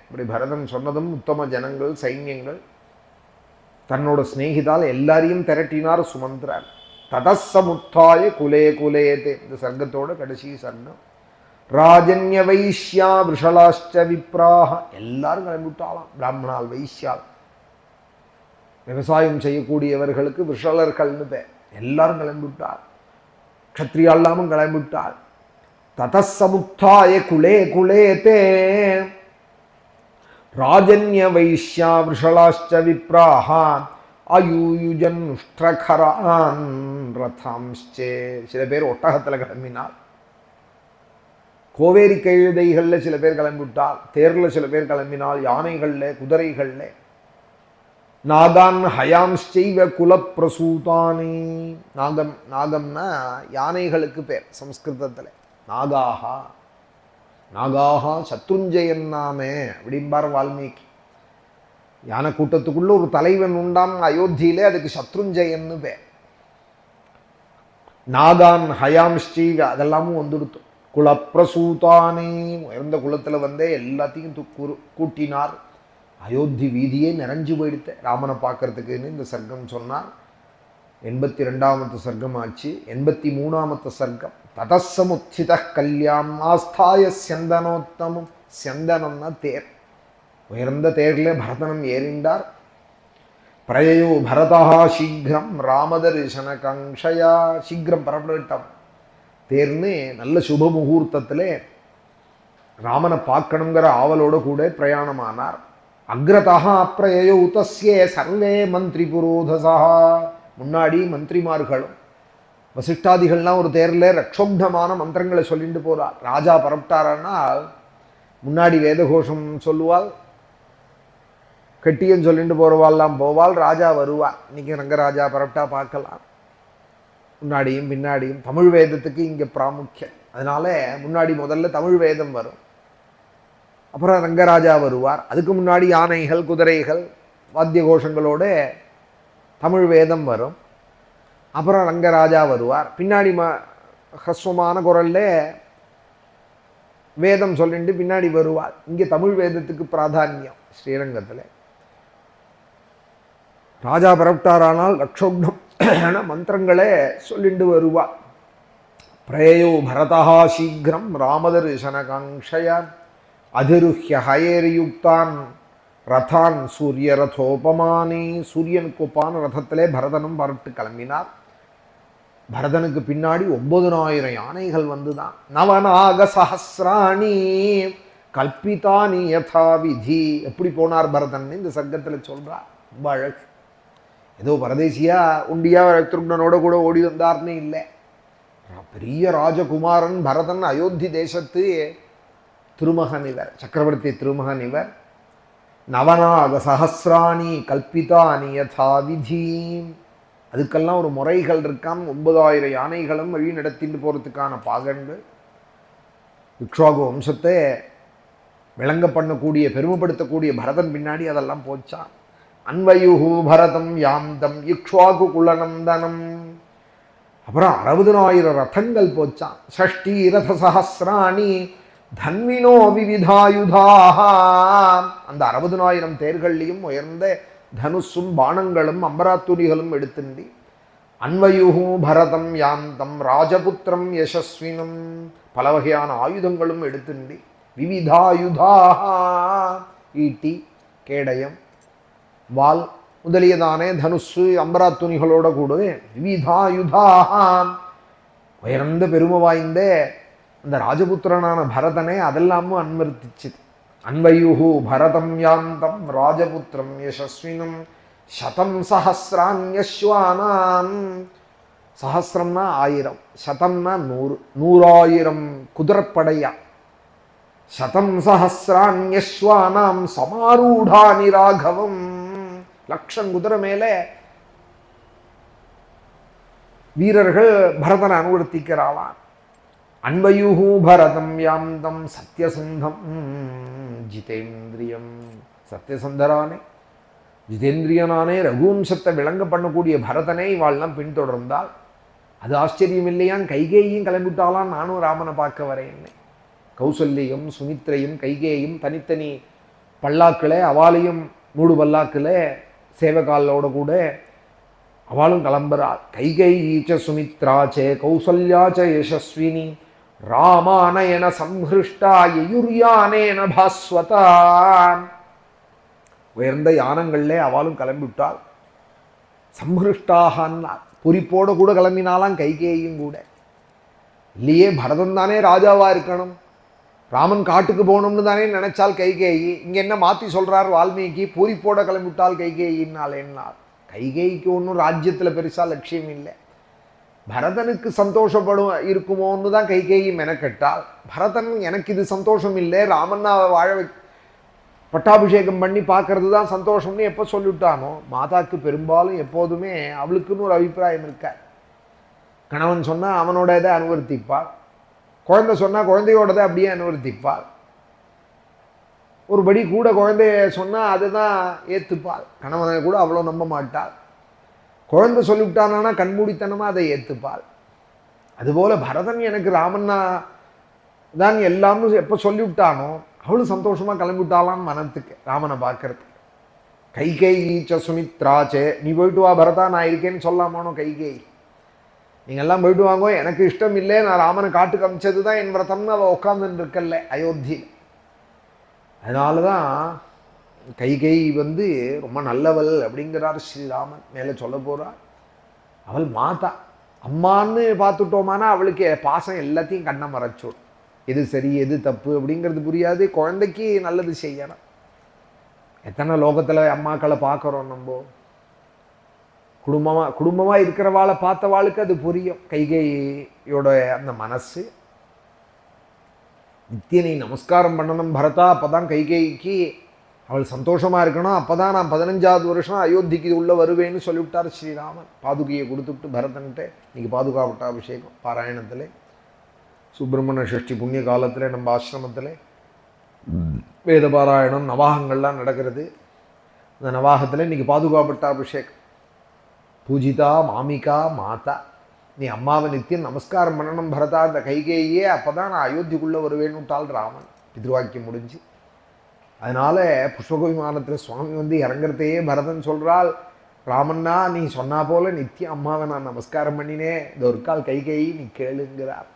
இப்படி பரதன் சொன்னதும் உத்தம ஜனங்கள் சைன்யங்கள் தன்னோட ஸ்நேகிதால் எல்லாரையும் திரட்டினார் சுமந்திரன். ததசமுத்தாய குலே குலேதே. இந்த சர்க்கத்தோட கடைசி சர்க்கம். ராஜன்ய வைஷ்யா விஷலாஷ்ட விப்ராக. எல்லாரும் கிளம்பிவிட்டாலாம். பிராமணால் வைஷ்யால் விவசாயம் செய்யக்கூடியவர்களுக்கு விஷலர்கள்னு பேர். எல்லாரும் கிளம்பிவிட்டார். க்ஷத்ரியால்லாமும் கிளம்பிவிட்டார். ததசமுத்தாய குலே குலேதே ராஜன்ய வைஷ்யா விஷலாஷ்ட விப்ராக அயூயுஜன்னுஷ்டகரான் ரதாம்ச்சே. சில பேர் ஒட்டகத்தில் கிளம்பினார். கோவேரி கழுதைகளில் சில பேர் கிளம்பிவிட்டால், தேரில் சில பேர் கிளம்பினால், யானைகளில் குதிரைகளில். நாகான் ஹயாம்ச்சைவ குலப்பிரசூதானி. நாகம்னா யானைகளுக்கு பேர் சம்ஸ்கிருதத்தில். நாகாஹா நாகாஹா சத்ருஞ்சயன் நாமே அப்படிம்பார் வால்மீகி. யானை கூட்டத்துக்குள்ள ஒரு தலைவன் உண்டாம் அயோத்தியிலே, அதுக்கு சத்ருஞ்சயன்னு பேர். நாகான் ஹயாம்ச்சைவ அதெல்லாமும் வந்துடுத்து. குலப்பிரசூதானி, உயர்ந்த குலத்தில் வந்தே எல்லாத்தையும் கூட்டினார். அயோத்தி வீதியே நிறைஞ்சு போயிடுத்த ராமனை பார்க்கறதுக்குன்னு இந்த சர்க்கம் சொன்னார். 82வது சர்க்கம் ஆச்சு. 83வது சர்க்கம். ததசமுத்தித கல்யாம் ஆஸ்தாய சந்தனோத்தமம். சந்தனம்னா தேர். உயர்ந்த தேரில் பரதனம் ஏறிண்டார். பிரயோ பரதா சீக்கிரம் ராமதரிசன கங்ஷயா. சீக்கிரம் பரப்பட்டான் தேர்னு நல்ல சுப முகூர்த்தத்தில் ராமனை பார்க்கணுங்கிற ஆவலோடு கூட பிரயாணமானார். அக்ரதா பிரயோ தஸ்யே சர்வே மந்திரி புரோதசா. முன்னாடி மந்திரிமார்களும் வசிஷ்டாதிகள்லாம் ஒரு தேரில் ரக்ஷோப்தமான மந்திரங்களை சொல்லிட்டு போகிறார். ராஜா பரப்பிட்டாரானால் முன்னாடி வேதகோஷம் சொல்லுவாள், கெட்டியன்னு சொல்லிட்டு போகிறவாள்லாம் போவாள், ராஜா வருவாள். இன்றைக்கி ரங்கராஜா பரப்பிட்டா பார்க்கலாம். முன்னாடியும் பின்னாடியும் தமிழ் வேதத்துக்கு இங்கே பிராமுக்கியம். அதனால முன்னாடி முதல்ல தமிழ் வேதம் வரும், அப்புறம் ரங்கராஜா வருவார். அதுக்கு முன்னாடி யானைகள் குதிரைகள் வாத்திய கோஷங்களோட தமிழ் வேதம் வரும். அப்புறம் ரங்கராஜா வருவார். பின்னாடி ஹஸ்வமான குரல்ல வேதம் சொல்லிட்டு பின்னாடி வருவார். இங்கே தமிழ் வேதத்துக்கு பிராதானியம் ஸ்ரீரங்கத்தில். ராஜா பரப்டாரானால் லக்ஷோக்னம் மந்திரங்களே சொல்லிட்டு வருவார். பிரயோ பரதா சீக்கிரம் ராமதர்சனகாங்ஷயா அதிருஹ்ய ஹயேரியுக்தான் ரதான் சூரிய ரதோபமானி. சூரியனுக்கு ஒப்பான ரதத்திலே பரதனும் பரட்டு கிளம்பினார். பரதனுக்கு பின்னாடி 9000 யானைகள் வந்துதான். நவநாக சஹஸ்ராணி கல்பிதானி யதா விதி. எப்படி போனார் பரதன் இந்த சர்க்கத்தில் சொல்றார். ரொம்ப அழகு. ஏதோ பரதேசியா உண்டியா திருடனோட கூட ஓடி வந்தார்னு இல்லை. பெரிய ராஜகுமாரன் பரதன். அயோத்தி தேசத்து திருமகன் இவர், சக்கரவர்த்தி திருமகன் இவர். நவநாக சஹஸ்ராணி கல்பிதானி யதா விதி. அதுக்கெல்லாம் ஒரு முறைகள் இருக்காம். 9000 யானைகளும் வழி நடத்திட்டு போகிறதுக்கான பாகங்கள். இக்ஷ்வாகு வம்சத்தை விளங்க பண்ணக்கூடிய பெருமைப்படுத்தக்கூடிய பரதன் பின்னாடி அதெல்லாம் போச்சான். அன்வயுஹு பரதம் யாந்தம் இக்ஷ்வாகு குலநந்தனம். அப்புறம் 60,000 ரதங்கள் போச்சான். ஷஷ்டி ரத சஹஸ்ராணி தன்வினோ விவிதாயுதாக. அந்த 60,000 தேர்கள்லையும் உயர்ந்த தனுசும் பானங்களும் அம்பராத்துணிகளும் எடுத்துண்டி. அன்வயுஹு பரதம் யாந்தம் ராஜபுத்திரம் யசஸ்வினம். பல வகையான ஆயுதங்களும் எடுத்துண்டி. விவிதாயுதாக ஈட்டி, கேடயம், வால் முதலியதானே தனுசு அம்பராத்துணிகளோட கூட விவிதாயுதாக உயர்ந்த பெருமை வாய்ந்த அந்த ராஜபுத்திரனான பரதனை அதெல்லாமும் அன்வர்த்திச்சுது. அன்வயுஹு பரதம் யாந்தம் ராஜபுத்திரம் யசஸ்வினம் சதம் சஹஸ்ராண்யஸ்வானாம். சஹஸ்ரம்னா 1000, சதம்னா 100, 100,000 குதிரப்படையா. சதம் சஹஸ்ராண்யஸ்வானாம் சமாரூடானி ராகவம். 1,00,000 குதிரை மேலே வீரர்கள் பரதனை அனுவர்த்திக்கிறாளாம். அன்வயுஹு பரதம் யாந்தம் சத்யசந்தம் ஜிதேந்திரியம். சத்யசந்தரானே ஜிதேந்திரியனானே ரகுவம்சத்தை விளங்க பண்ணக்கூடிய பரதனை இவாள்லாம் பின்தொடர்ந்தால் அது ஆச்சரியம் இல்லையான். கைகேயும் கிளம்பிட்டாலாம். நானும் ராமனை பார்க்க வரேன். கௌசல்யம் சுமித்ரையும் கைகேயும் தனித்தனி பல்லாக்களே, அவாளையும் 3 பல்லாக்களே சேவகாலோட கூட அவளும் கிளம்புறாள். கைகேயீச்ச சுமித்ராச்சே கௌசல்யாச்ச யசஸ்வினி ராமானயன சம்ஹிருஷ்டா யயுர்யானேன பாஸ்வதா. உயர்ந்த யானங்கள்லே அவளும் கிளம்பிவிட்டாள். சம்ஹிருஷ்டாகன்னா பொறிப்போடு கூட கிளம்பினாலாம் கைகேயும் கூட. இல்லையே பரதன் தானே ராஜாவாக இருக்கணும், ராமன் காட்டுக்கு போகணும்னு தானே நினைச்சால் கைகேயி. இங்கே என்ன மாற்றி சொல்கிறார் வால்மீகி, பூரிப்போட கிளம்பிவிட்டால் கைகேயினால் என்னால். கைகேயிக்கு ஒன்றும் ராஜ்யத்தில் பெருசாக லட்சியம் இல்லை. பரதனுக்கு சந்தோஷப்படும் இருக்குமோன்னு தான் கைகேயி மெனக்கெட்டால். பரதன் எனக்கு இது சந்தோஷம் இல்லை, ராமன் வாழ பட்டாபிஷேகம் பண்ணி பார்க்கறது தான் சந்தோஷம்னு எப்போ சொல்லிவிட்டானோ, மாதாக்கு பெரும்பாலும் எப்போதுமே அவளுக்குன்னு ஒரு அபிப்பிராயம் இருக்க. கணவன் சொன்னால் அவனோட இதை அனுவர்த்திப்பாள், குழந்தை சொன்னால் குழந்தையோடதை அப்படியே அனுவர்த்திப்பாள், ஒருபடி கூட குழந்தைய சொன்னால் அதுதான் ஏற்றுப்பாள். கணவனை கூட அவ்வளோ நம்ப மாட்டாள். குழந்தை சொல்லிவிட்டானா கண்மூடித்தனமாக அதை ஏற்றுப்பாள். அதுபோல் பரதன் எனக்கு ராமன்னா தான் எல்லாம்னு எப்போ சொல்லிவிட்டானோ அவளும் சந்தோஷமாக கிளம்பிவிட்டாளான்னு மனத்துக்கு ராமனை பார்க்கறதுக்கு. கைகேயீச்ச சுமித்ராச்சே, நீ போயிட்டு வா பரதா, நான் இருக்கேன்னு சொல்லாமானோ கைகேயி. நீங்கள்லாம் போயிட்டு வாங்கோ, எனக்கு இஷ்டம் இல்லை, நான் ராமனை காட்டுக்கு அமிச்சது தான் என் விரதம்னு அவள் உட்காந்துன்னு இருக்கல்ல அயோத்தி. அதனால தான் கைகேயி ரொம்ப நல்லவள் அப்படிங்கிறார் ஸ்ரீராமன். மேலே சொல்ல போகிறார். அவள் மாதா, அம்மான்னு பார்த்துட்டோமானா அவளுக்கு பாசம் எல்லாத்தையும் கண்ணை மறைச்சோம். எது சரி எது தப்பு அப்படிங்கிறது புரியாது. குழந்தைக்கு நல்லது செய்யணும். எத்தனை லோகத்தில் அம்மாக்களை பார்க்குறோம் நம்ம. குடும்பமாக இருக்கிறவாளை பார்த்தவாளுக்கு அது புரியும். கைகேயோட அந்த மனசு. நித்திய நீ நமஸ்காரம் பண்ணணும் பரதா, அப்போ தான் கைகேயிக்கு அவள் சந்தோஷமாக இருக்கணும். அப்போ தான் நான் 15வது வருஷம் அயோத்திக்கு உள்ளே வருவேன்னு சொல்லிவிட்டார் ஸ்ரீராமன். பாதுகையை கொடுத்துவிட்டு பரதன்ட்டு இன்றைக்கி பாதுகா பட்டாபிஷேகம் பாராயணத்தில் சுப்பிரமணிய ஷஷ்டி புண்ணிய காலத்தில் நம்ம ஆசிரமத்தில் வேத பாராயணம் நவாகங்கள்லாம் நடக்கிறது. அந்த நவாகத்தில் இன்றைக்கி பாதுகா பட்டாபிஷேகம். பூஜிதா மாமிகா மாதா, நீ அம்மாவை நித்தியம் நமஸ்காரம் பண்ணணும் பரதா. அந்த கைகேயே அப்போ தான் நான் அயோத்திக்குள்ளே வருவேன்னுட்டாள் ராமன். பித்ருவாக்கியம் முடிஞ்சு. அதனால் புஷ்பக விமானத்தில் சுவாமி வந்து இறங்குறதையே பரதன் சொல்கிறாள், ராமன்னா நீ சொன்னா போல நித்தியம் அம்மாவை நான் நமஸ்காரம் பண்ணினேன், இந்த ஒரு கால் கைகேயி நீ கேளுங்கிறார்.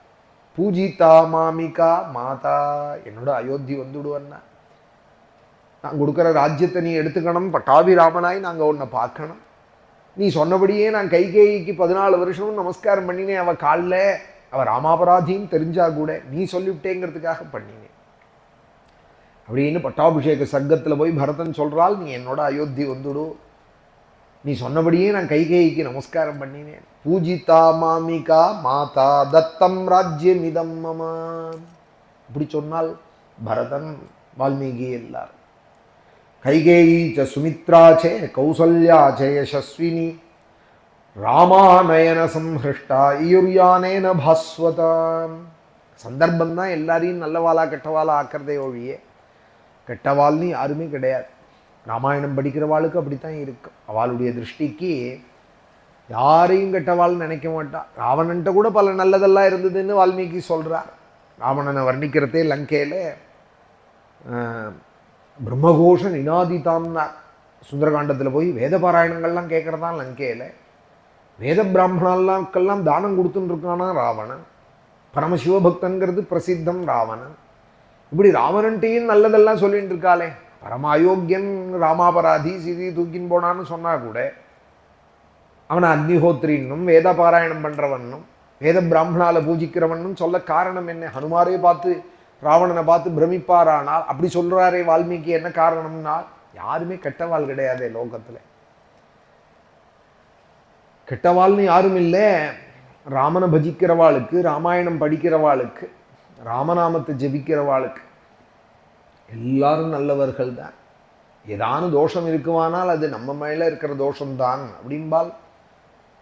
பூஜிதா மாமிகா மாதா, என்னோட அயோத்தி வந்துடுவன்னா, நான் கொடுக்குற ராஜ்யத்தை நீ எடுத்துக்கணும், பட்டாபிராமனாய் நாங்கள் உன்னை பார்க்கணும். நீ சொன்னபடியே நான் கைகேயிக்கு 14 வருஷமும் நமஸ்காரம் பண்ணினேன். அவள் காலில் அவள் ராமாபராதின்னு தெரிஞ்சா கூட நீ சொல்லிவிட்டேங்கிறதுக்காக பண்ணினேன் அப்படின்னு பட்டாபிஷேக சர்க்கத்தில் போய் பரதன் சொல்கிறாள், நீ என்னோட அயோத்தி வந்துடு, நீ சொன்னபடியே நான் கைகேயிக்கு நமஸ்காரம் பண்ணினேன். பூஜிதா மாமிகா மாதா தத்தம் ராஜ்யமிதம் மம, இப்படி சொன்னால் பரதன் வால்மீகி எல்லாரும். கைகேயி ச சுமித்ரா சே கௌசல்யா ச யசஸ்வினி ராமாநயன சம்ஹிருஷ்டா இயுர்யானேன பாஸ்வதா. சந்தர்ப்பம் தான் எல்லாரையும் நல்லவாளா கெட்டவாளா ஆக்கிறதே ஒழிய கெட்டவாள்னு யாருமே கிடையாது. ராமாயணம் படிக்கிறவாளுக்கு அப்படித்தான் இருக்கும். அவளுடைய திருஷ்டிக்கு யாரையும் கெட்டவாள்னு நினைக்க மாட்டா. ராவணன்ட்ட கூட பல நல்லதெல்லாம் இருந்ததுன்னு வால்மீகி சொல்கிறார். ராவணனை வர்ணிக்கிறதே லங்கையில் பிரம்மகோஷ நினாதிதாம்னா சுந்தரகாண்டத்தில் போய் வேத பாராயணங்கள்லாம் கேட்குறதான் லங்கையில். வேத பிராமணாக்கெல்லாம் தானம் கொடுத்துன்னு இருக்கானா ராவணன். பரமசிவபக்தன்கிறது பிரசித்தம் ராவணன். இப்படி ராவணன்ட்டையும் நல்லதெல்லாம் சொல்லிட்டு இருக்காளே. பரம அயோக்கியன் ராமாபராதி சீதி தூக்கின்னு போனான்னு சொன்னா கூட அவனை அக்னிஹோத்திரின்னும் வேத பாராயணம் பண்ணுறவன்னும் வேத பிராமணால பூஜிக்கிறவன்னும் சொல்ல காரணம் என்ன? ஹனுமாரே பார்த்து ராவணனை பார்த்து பிரமிப்பாரானால் அப்படி சொல்கிறாரே வால்மீகி, என்ன காரணம்னா யாருமே கெட்டவாள் கிடையாதே லோகத்தில். கெட்டவாள்னு யாரும் இல்லை. ராமனை பஜிக்கிறவாளுக்கு, ராமாயணம் படிக்கிறவாளுக்கு, ராமநாமத்தை ஜபிக்கிறவாளுக்கு எல்லாரும் நல்லவர்கள் தான். ஏதானு தோஷம் இருக்குமானால் அது நம்ம மேலே இருக்கிற தோஷம்தான் அப்படின்பால்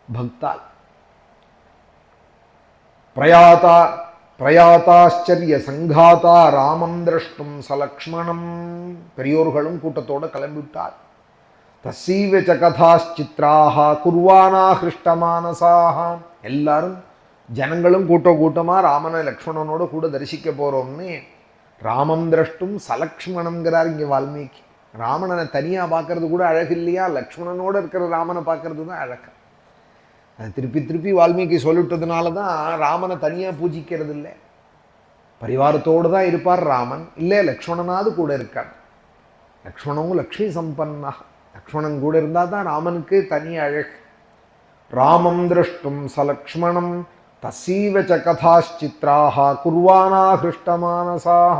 பக்தால். பிரயாதாச்சரிய சங்காதா ராமம் திரஷ்டும் சலக்ஷ்மணம், பெரியோர்களும் கூட்டத்தோடு கிளம்பிவிட்டார். தசீவச்ச கதாச்சித்ராக குர்வானா ஹிருஷ்டமானசாக, எல்லாரும் ஜனங்களும் கூட்டமாக ராமனை லக்ஷ்மணனோட கூட தரிசிக்க போகிறோம்னு ராமம் திரஷ்டும் சலக்ஷ்மணம்ங்கிறார் இங்கே வால்மீகி. ராமனை தனியாக பார்க்கறது கூட அழகு இல்லையா, லக்ஷ்மணனோடு இருக்கிற ராமனை பார்க்கறது தான் அழகு. அது திருப்பி திருப்பி வால்மீகி சொல்லிவிட்டதுனால தான் ராமனை தனியாக பூஜிக்கிறது இல்லை. பரிவாரத்தோடு தான் இருப்பார் ராமன், இல்லை லக்ஷ்மணனாவது கூட இருக்கார். லக்ஷ்மணவும் லக்ஷ்மி சம்பன்னா, லக்ஷ்மணன் கூட இருந்தால் தான் ராமனுக்கு தனி அழகு. ராமம் திரஷ்டும் சலக்ஷ்மணம் தசீவச்ச கதாச்சித்ராக குர்வானா ஹிருஷ்டமானசாக,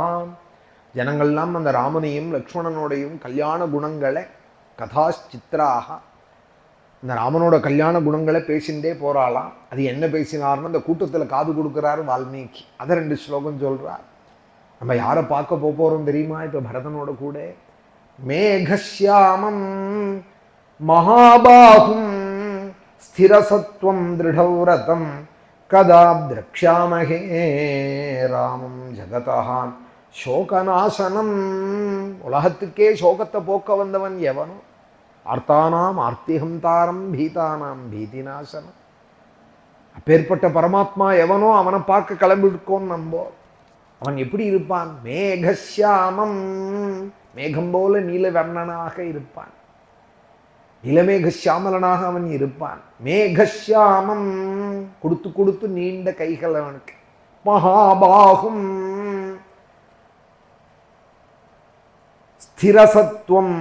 ஜனங்கள்லாம் அந்த ராமனையும் லக்ஷ்மணனோடையும் கல்யாண குணங்களை கதாச்சித்ராக, இந்த ராமனோட கல்யாண குணங்களை பேசிகிட்டே போகிறாளாம். அது என்ன பேசினார்னு அந்த கூட்டத்தில் காது கொடுக்குறாரு வால்மீகி. அதை 2 ஸ்லோகம் சொல்கிறார். நம்ம யாரை பார்க்க போகிறோம் தெரியுமா? இப்போ பரதனோட கூட மேகஸ்யாமம் மகாபாகும் ஸ்திரசத்வம் திருடவ்ரதம் கதா திரக்ஷாமஹே ராமம் ஜகதா சோகநாசனம். உலகத்துக்கே சோகத்தை போக்க வந்தவன் எவனோ, ஆர்த்தானாம் ஆர்த்திஹந்தாரம் பீதானாம் பீதிநாசனம். அப்பேற்பட்ட பரமாத்மா எவனோ அவனை பார்க்க கிளம்பிருக்கோம் நம்போ. அவன் எப்படி இருப்பான்? மேகஸ்யாமம், மேகம் போல நீலவர்ணனாக இருப்பான், நிலமேகசியாமலனாக அவன் இருப்பான். மேகஸ்யாமம், கொடுத்து கொடுத்து நீண்ட கைகள் அவனுக்கு. மகாபாகும் ஸ்திரசத்துவம்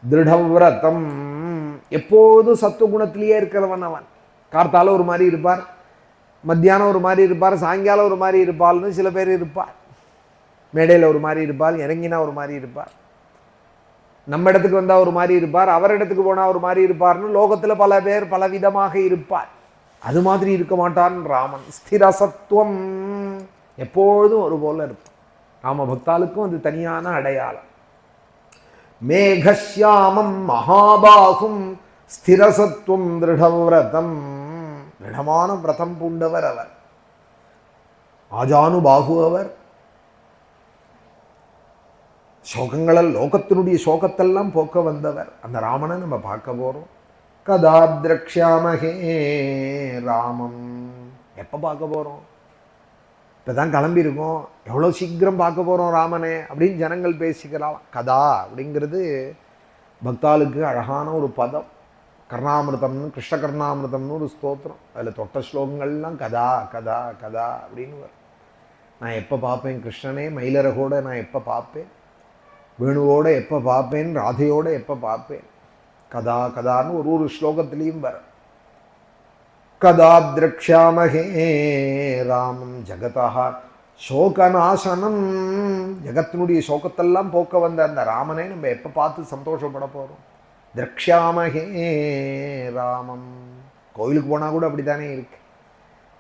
திருடவ்ரதம், எப்போது சத்துவகுணத்திலேயே இருக்கிறவன் அவன். கார்த்தால ஒரு மாதிரி இருப்பார், மத்தியானம் ஒரு மாதிரி இருப்பார், சாயங்காலம் ஒரு மாதிரி இருப்பாள்னு சில பேர் இருப்பார். மேடையில் ஒரு மாதிரி இருப்பார், இறங்கினா ஒரு மாதிரி இருப்பார், நம்ம இடத்துக்கு வந்தால் ஒரு மாதிரி இருப்பார், அவர் இடத்துக்கு போனால் ஒரு மாதிரி இருப்பார்னு லோகத்தில் பல பேர் பலவிதமாக இருப்பார். அது மாதிரி இருக்க மாட்டான் ராமன். ஸ்திரசத்துவம், எப்பொழுதும் ஒரு போல இருப்பான். ராம பக்தாளுக்கும் அது தனியான அடையாளம். மேகஸ்யாமம் மகாபாகும் ஸ்திரசத்துவம் திருடவ்ரதம், திருடமான விரதம் பூண்டவர் அவர். ஆஜானுபாகு அவர். சோகங்கள லோகத்தினுடைய சோகத்தெல்லாம் போக்க வந்தவர். அந்த ராமனை நம்ம பார்க்க போகிறோம். கதா திரக்ஷாமஹே ராமம். எப்போ பார்க்க போகிறோம்? இப்போ தான் கிளம்பியிருக்கோம், எவ்வளோ சீக்கிரம் பார்க்க போகிறோம் ராமனே அப்படின்னு ஜனங்கள் பேசிக்கிறாள். கதா அப்படிங்கிறது பக்தாளுக்கு அழகான ஒரு பதம். கர்ணாமிருதம்னு, கிருஷ்ண கர்ணாமிருதம்னு ஒரு ஸ்தோத்திரம். அதில் தொட்ட ஸ்லோகங்கள்லாம் கதா கதா கதா அப்படின்னு வரும். நான் எப்போ பார்ப்பேன் கிருஷ்ணனே, மயிலரகோட நான் எப்போ பார்ப்பேன், வேணுவோட எப்போ பார்ப்பேன், ராதையோட எப்போ பார்ப்பேன், கதா கதான்னு ஒரு ஸ்லோகத்திலையும் வர. கதா திரக்ஷாமஹே ராமம் ஜகதா சோகநாசனம். ஜகத்தினுடைய சோகத்தெல்லாம் போக்க வந்த அந்த ராமனை நம்ம எப்போ பார்த்து சந்தோஷப்பட போகிறோம்? திரக்ஷாமஹே ராமம். கோயிலுக்கு போனால் கூட அப்படி தானே இருக்கு.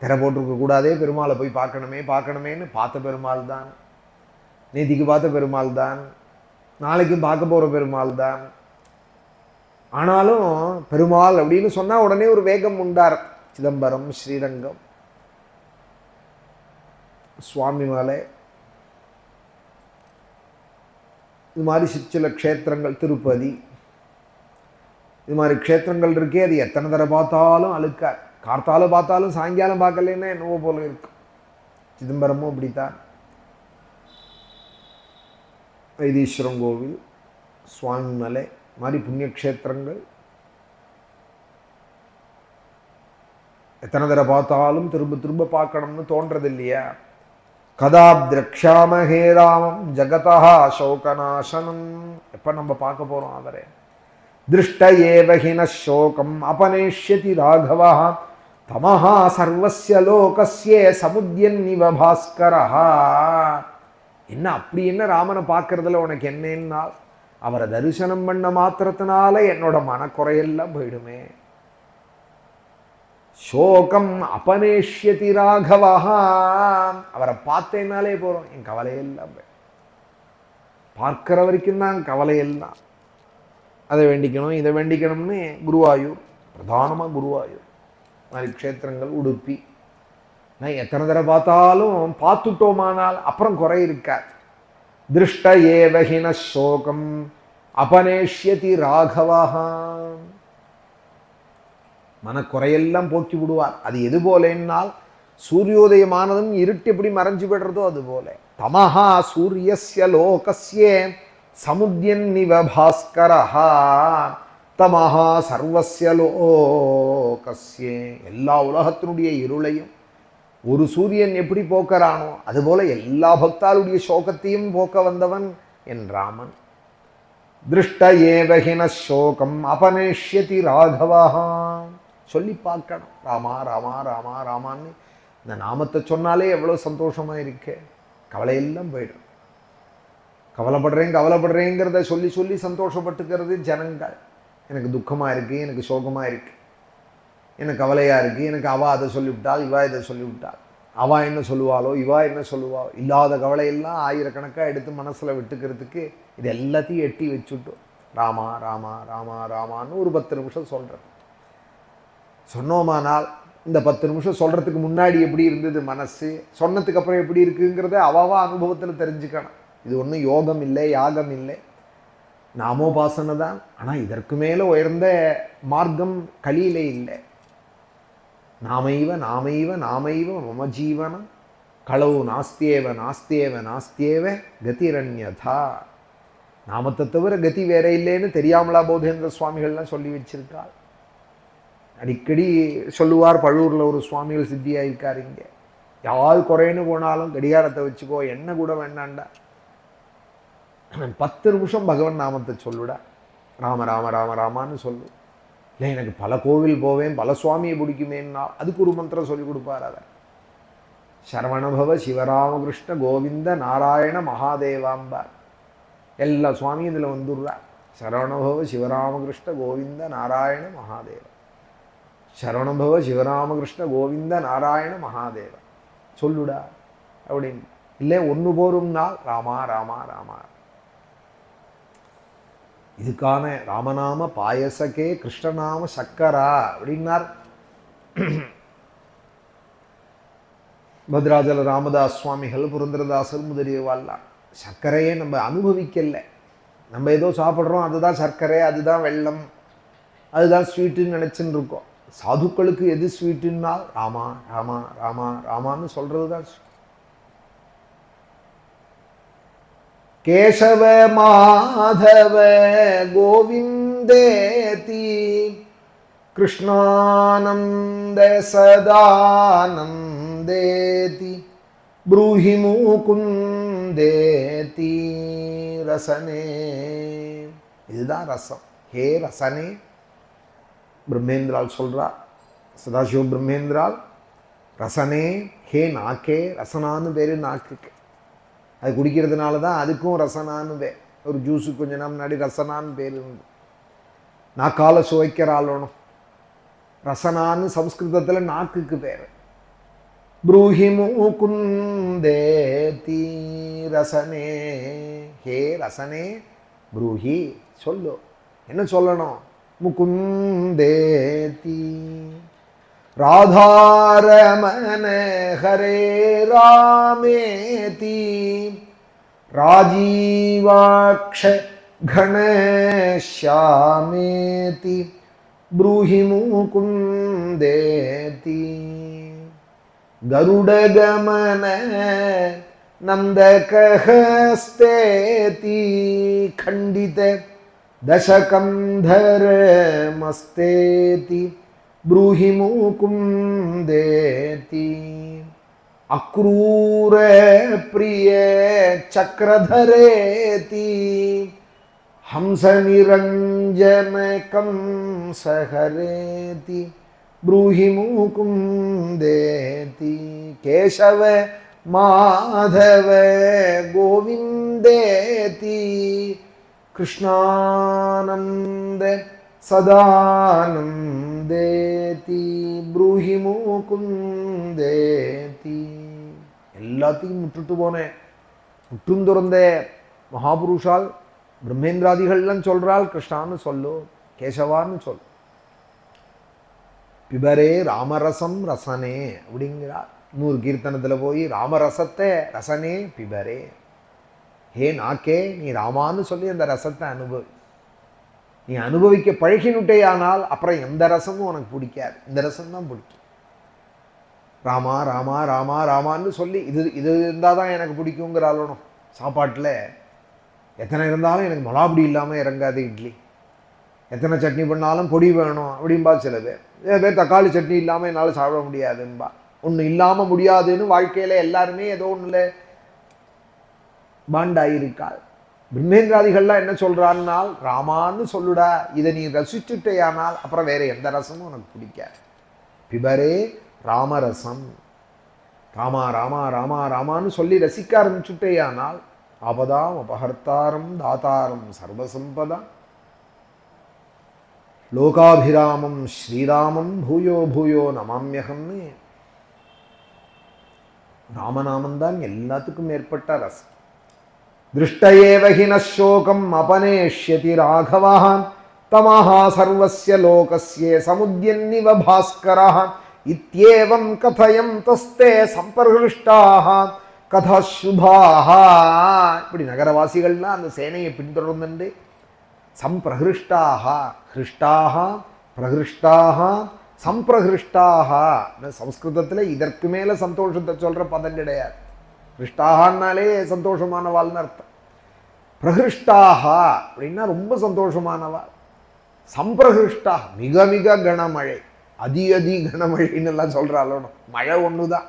திரை போட்டிருக்க கூடாதே, பெருமாளை போய் பார்க்கணுமேன்னு பார்த்த பெருமாள் தான், நேத்திக்கு பார்த்த பெருமாள் தான், நாளைக்கும் பார்க்க போகிற பெருமாள் தான். ஆனாலும் பெருமாள் அப்படின்னு சொன்னால் உடனே ஒரு வேகம் உண்டார். சிதம்பரம், ஸ்ரீரங்கம், சுவாமி மலை, இது மாதிரி சில க்ஷேத்திரங்கள், திருப்பதி, இது மாதிரி க்ஷேத்திரங்கள் இருக்கே. அது எத்தனை தடவை பார்த்தாலும் அழுக்கார். கார்த்தால பார்த்தாலும் சாயங்காலம் பார்க்கலன்னா என்னவோ போல இருக்கும். சிதம்பரமும் அப்படித்தான். வைத்தீஸ்வரன் கோவில், சுவாமி மலை மாதிரி புண்ணியக்ஷேத்திரங்கள் எத்தனை தடவை பார்த்தாலும் திரும்ப திரும்ப பார்க்கணும்னு தோன்றது இல்லையா? கதா திரக்ஷாமஹே ராமம் ஜகதா சோகநாசனம். எப்போ நம்ம பார்க்க போகிறோம் அவரை? திருஷ்ட ஏவஹின சோகம் அபநேஷ்யதி ராகவா தமஹா சர்வஸ்ய லோகஸ்ய சமுத்யன்னிவ பாஸ்கரஹா. என்ன அப்படி என்ன ராமனை பார்க்கறதுல உனக்கு என்னன்னா, அவரை தரிசனம் பண்ண மாத்திரத்தினால என்னோட மனக்குறையெல்லாம் போயிடுமே. சோகம் அபநேஷ்யதி ராகவா. அவரை பார்த்தேன்னாலே போகிறோம், என் கவலையெல்லாம் பார்க்கிற வரைக்கும் தான் கவலையெல்லாம். அதை வேண்டிக்கணும், இதை வேண்டிக்கணும்னு குருவாயூர், பிரதானமாக குருவாயூர் மாதிரி க்ஷேத்திரங்கள், உடுப்பி, நான் எத்தனை தடவை பார்த்தாலும் பார்த்துட்டோமானால் அப்புறம் குறை இருக்கார். திருஷ்ட ஏவஹின சோகம் அபநேஷ்யதி ராகவா. மனக்குறையெல்லாம் போக்கி விடுவார். அது எது போலன்னால், சூரியோதயமானதும் இருட்டு எப்படி மறைஞ்சு விடுறதோ அது போல. தமஹா சூரியஸ்ய லோகஸ்ய சமுத்யன்னிவ பாஸ்கரஹா தமஹா சர்வஸ்ய லோகஸ்ய. எல்லா உலகத்தினுடைய இருளையும் ஒரு சூரியன் எப்படி போக்குறானோ அதுபோல எல்லா பக்தாளுடைய சோகத்தையும் போக்க வந்தவன் என் ராமன். திருஷ்ட ஏவஹின சோகம் அபநேஷ்யதி ராகவா. சொல்லி பார்க்கணும், ராமா ராமா ராமா ராமான்னு இந்த நாமத்தை சொன்னாலே எவ்வளோ சந்தோஷமாக இருக்கே. கவலையெல்லாம் போயிடும். கவலைப்படுறேங்கிறத சொல்லி சொல்லி சந்தோஷப்பட்டுக்கிறது ஜனங்கள். எனக்கு துக்கமாக இருக்குது, எனக்கு சோகமாக இருக்குது, எனக்கு கவலையாக இருக்குது, எனக்கு அவள் அதை சொல்லிவிட்டாள், இவா இதை சொல்லிவிட்டாள், அவள் என்ன சொல்லுவாளோ, இவா என்ன சொல்லுவாளோ, இல்லாத கவலையெல்லாம் ஆயிரக்கணக்காக எடுத்து மனசில் விட்டுக்கிறதுக்கு இது எல்லாத்தையும் எட்டி வச்சுட்டோம். ராமா ராமா ராமா ராமான்னு ஒரு 10 நிமிஷம் சொல்கிறேன். சொன்னோமானால் இந்த 10 நிமிஷம் சொல்கிறதுக்கு முன்னாடி எப்படி இருந்தது மனசு, சொன்னதுக்கு அப்புறம் எப்படி இருக்குங்கிறத அவாவா அனுபவத்தில் தெரிஞ்சுக்கணும். இது ஒன்றும் யோகம் இல்லை, யாகம் இல்லை, நாமோபாசனை தான். ஆனால் இதற்கு மேலே உயர்ந்த மார்க்கம் கலியிலே இல்லை. நாமைவ நாமைவ நாமைவ மம ஜீவனம் களவு நாஸ்தியேவ நாஸ்தியேவ நாஸ்தியேவ கதிரண்யதா. நாமத்தை தவிர கதி வேற இல்லைன்னு தெரியாமலா போதேந்திர சுவாமிகள்லாம் சொல்லி வச்சிருக்காள். அடிக்கடி சொல்லுவார். பழூரில் ஒரு சுவாமிகள் சித்தியாக இருக்கார். இங்கே யார் குறைன்னு போனாலும் கடிகாரத்தை வச்சுக்கோ, என்ன கூட வேண்டாண்டா, 10 நிமிஷம் பகவன் நாமத்தை சொல்லுடா, ராம ராம ராம ராமான்னு சொல்லு. இல்லை எனக்கு பல கோவில் போவேன், பல சுவாமியை பிடிக்குமேன்னா அதுக்கு ஒரு மந்திரம் சொல்லி கொடுப்பார். அதை சரவணபவ சிவராமகிருஷ்ண கோவிந்த நாராயண மகாதேவாம்பார். எல்லா சுவாமியும் இதில் வந்துடுறார். சரவணபவ சிவராமகிருஷ்ண கோவிந்த நாராயண மகாதேவ, சரவணபவ சிவராமகிருஷ்ண கோவிந்த நாராயண மகாதேவ சொல்லுடா அப்படின்னு. இல்லை ஒன்று போரும் நாள் ராமா ராமா ராமா. இதுக்கான ராமநாம பாயசக்கே கிருஷ்ணநாம சக்கரா அப்படின்னார் பத்ராஜல ராமதாஸ் சுவாமிகள், புரந்தரதாசர் முதலியவாள்லாம். சர்க்கரையே நம்ம அனுபவிக்கல. நம்ம ஏதோ சாப்பிட்றோம், அதுதான் சர்க்கரை, அதுதான் வெள்ளம், அதுதான் ஸ்வீட்டுன்னு நினச்சின்னு இருக்கோம். சாதுக்களுக்கு எது ஸ்வீட்டுன்னா ராமா ராமா ராமா ராமான்னு சொல்கிறது தான். கேசவ மாதவ கோவிந்தேதி கிருஷ்ணானந்த சதானந்தேதி ப்ரூஹி முகுந்தேதி ரசனே. இதுதான் ரசம். ஹே ரசனே. பிரம்மேந்திரால் சொல்கிறார், சதாசிவ பிரம்மேந்திரால் ரசனே ஹே நாக்கே. ரசனான்னு பேர் நாக்குக்கு. அது குடிக்கிறதுனால தான் அதுக்கும் ரசனான்னு பேர். ஒரு ஜூஸுக்கு கொஞ்ச நாள் முன்னாடி ரசனான்னு பேர் உண்டு. நாக்கால சுவைக்கிற ஆளணும். ரசனான்னு சம்ஸ்கிருதத்தில் நாக்குக்கு பேர். ப்ரூஹி முகுந்தேதி ரசனே. ஹே ரசனே ப்ரூஹி சொல்லு. என்ன சொல்லணும்? முகுந்தேதி ராதாரமண ஹரே ராமேதி ராஜீவாக்ஷ கணேஷ்யாமேதி ப்ரூஹி முகுந்தேதி கருடகமன நந்தகஹஸ்தேதி கண்டித தசகந்தர மஸ்தேதி ப்ரூஹி முகுந்தேதி அக்ரூர பிரிய சக்கரதரேதி ஹம்ச நிரஞ்சன கம்சஹரேதி ப்ரூஹி முகுந்தேதி கேசவ மாதவ கோவிந்தேதி கிருஷ்ணானந்த சதானந்தேதி ப்ரூஹி முகுந்தேதி. எல்லாத்தையும் முட்டுட்டு போனேன். முற்றும் துறந்தே மகாபுருஷால் பிரம்மேந்திராதிகள்லாம் சொல்கிறாள் கிருஷ்ணான்னு சொல்லு, கேசவான்னு சொல். பிபரே ராமரசம் ரசனே அப்படிங்கிறார். இன்னொரு கீர்த்தனத்தில் போய் ராமரசத்தை ரசனே பிபரே. ஹே நாக்கே நீ ராமான்னு சொல்லி அந்த ரசத்தை அனுபவி. நீ அனுபவிக்க பழகினுட்டேயானால் அப்புறம் எந்த ரசமும் உனக்கு பிடிக்காது. இந்த ரசம்தான் பிடிக்கும். ராமா ராமா ராமா ராமான்னு சொல்லி இது இது இருந்தால் தான் எனக்கு பிடிக்குங்கிறாலும். சாப்பாட்டில் எத்தனை இருந்தாலும் எனக்கு மொளாப்பொடி இல்லாமல் இறங்காது இட்லி. எத்தனை சட்னி பண்ணாலும் பொடி வேணும் அப்படின்பா சில பேர். சில பேர் தக்காளி சட்னி இல்லாமல் என்னால் சாப்பிட முடியாதுன்பா. ஒன்று இல்லாமல் முடியாதுன்னு வாழ்க்கையில் எல்லாருமே ஏதோ ஒன்றில் பாண்டாயிருக்காள். பிரம்மேந்திராதிகள்லாம் என்ன சொல்கிறான்னால் ராமான்னு சொல்லுடா. இதை நீ ரசிச்சுட்டேயானால் அப்புறம் வேறு எந்த ரசமும் உனக்கு பிடிக்காது. பிபரே ராமரசம். ராமா ராமா ராமா ராமான்னு சொல்லி ரசிக்க ஆரம்பிச்சுட்டேயானால் ஆபதாம் அபஹர்த்தாரம் தாத்தாரம் சர்வசம்பதா லோகாபிராமம் ஸ்ரீராமம் பூயோ பூயோ நமாமியகம்னு ராமநாமந்தான் எல்லாத்துக்கும் ஏற்பட்ட ரசம். திருஷ்டயேவஹின சோகம் அபனேஷ்யதி ராகவः தமஹா சர்வஸ்ய லோகஸ்ய சமுத்யன்னிவ பாஸ்கரः இத்யேவம் கதயம் தஸ்தே சம்பர்ஹிஷ்டாः கதா சுபாः. இப்படி நகரவாசிகள்லாம் அந்த சேனையை பின்தொடர்ந்து சம்பிரஹிஷ்டாக ஹிருஷ்டாக பிரஹிஷ்டாக சம்பிரஹிஷ்டாக. சம்ஸ்கிருதத்தில் இதற்கு மேலே சந்தோஷத்தை சொல்கிற பதம் கிடையாது. ஹிருஷ்டாகனாலே சந்தோஷமானவாள்னு அர்த்தம். பிரஹிஷ்டாக அப்படின்னா ரொம்ப சந்தோஷமானவாள். சம்பிரஹிஷ்டா மிக மிக கனமழை, அதி கனமழைன்னு எல்லாம் சொல்கிறாலும் மழை ஒன்று தான்.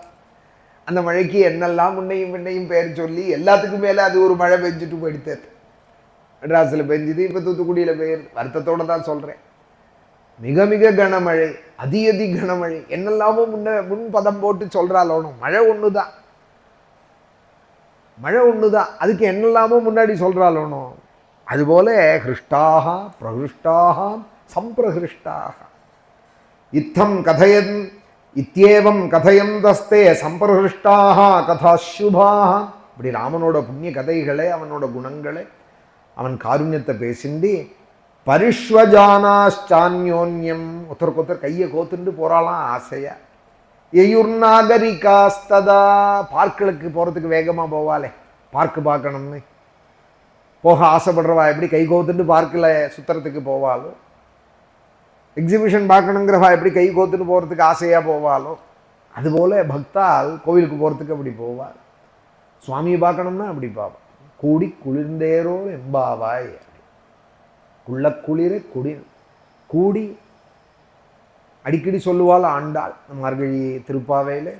அந்த மழைக்கு என்னெல்லாம் முன்னையும் பின்னையும் பேர் சொல்லி எல்லாத்துக்கும் மேலே அது ஒரு மழை பெஞ்சிட்டு போயிடுத்தது. மெட்ராஸில் பெஞ்சுது, இப்போ தூத்துக்குடியில் பெய்யுது. வருத்தத்தோடு தான் சொல்கிறேன். மிக மிக கனமழை, அதி கனமழை என்னெல்லாமோ முன் பதம் போட்டு சொல்கிறாலும் மழை ஒன்று தான். மழை ஒன்று தான். அதுக்கு என்னெல்லாமோ முன்னாடி சொல்கிறாலும். அதுபோல ஹிருஷ்டாக பிரஹிஷ்டாக சம்பிரஹிஷ்டாக இத்தம் கதயன் இத்தியேவம் கதயம் தஸ்தே சம்பிரஹிஷ்டாக கதா சுபாக. இப்படி ராமனோட புண்ணிய கதைகளை, அவனோட குணங்களை, அவன் காருண்யத்தை பேசிண்டி பரிஷ்வஜானாச்சான்யோன்யம் ஒருத்தருக்கு கையை கோத்துண்டு போகிறாளாம் ஆசையா. எயுர்நாகரிகாஸ்ததா பார்க்குகளுக்கு போகிறதுக்கு வேகமாக போவாளே, பார்க்கு பார்க்கணும்னு போக ஆசைப்படுறவா எப்படி கை கோத்துட்டு பார்க்கில் சுற்றுறதுக்கு போவாளோ எக்ஸிபிஷன் பார்க்கணுங்கிறவா எப்படி கை கோத்துட்டு போகிறதுக்கு ஆசையாக போவாளோ அதுபோல் பக்தால் கோவிலுக்கு போகிறதுக்கு அப்படி போவாள். சுவாமியை பார்க்கணும்னா அப்படி பார்ப்பாள். கூடி குளிர்ந்தேரோ எம்பாவாய், குள்ள குளிர கூடி அடிக்கடி சொல்லுவாள் ஆண்டாள் மார்கழி திருப்பாவையில்.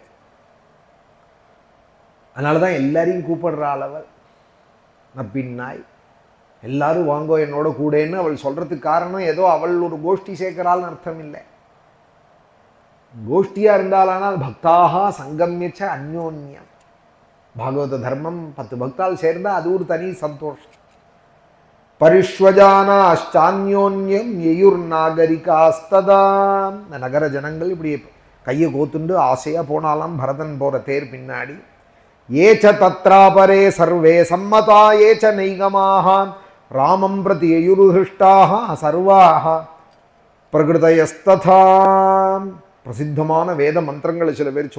அதனால தான் எல்லாரையும் கூப்பிடுறாள் அவள். நப்பின்னாய் எல்லாரும் வாங்கோ என்னோட கூடன்னு அவள் சொல்கிறதுக்கு காரணம் ஏதோ அவள் ஒரு கோஷ்டி சேர்க்கிறாள்னு அர்த்தம் இல்லை. கோஷ்டியாக இருந்தாலானால் பக்தாக சங்கமியச்ச அந்யோன்யம். பாகவத தர்மம் 10 பக்தால் சேர்ந்தால் அது ஒரு தனி சந்தோஷம். பரிஷ்வஜானாஷ்சான்யோன்யம் யயுர் நாகரிகாஸ்ததா. இந்த நகர ஜனங்கள் இப்படி கையை கோத்துண்டு ஆசையாக போனாலாம் பரதன் போகிற தேர் பின்னாடி. ஏச்ச தத்ராபரே சர்வே சம்மதா ஏச்ச நைகமாக ராமம் பிரதி யயுருஹிஷ்டாக சர்வாக பிரகிருதயஸ்ததா. பிரசித்தமான வேத மந்திரங்களை சில பேர்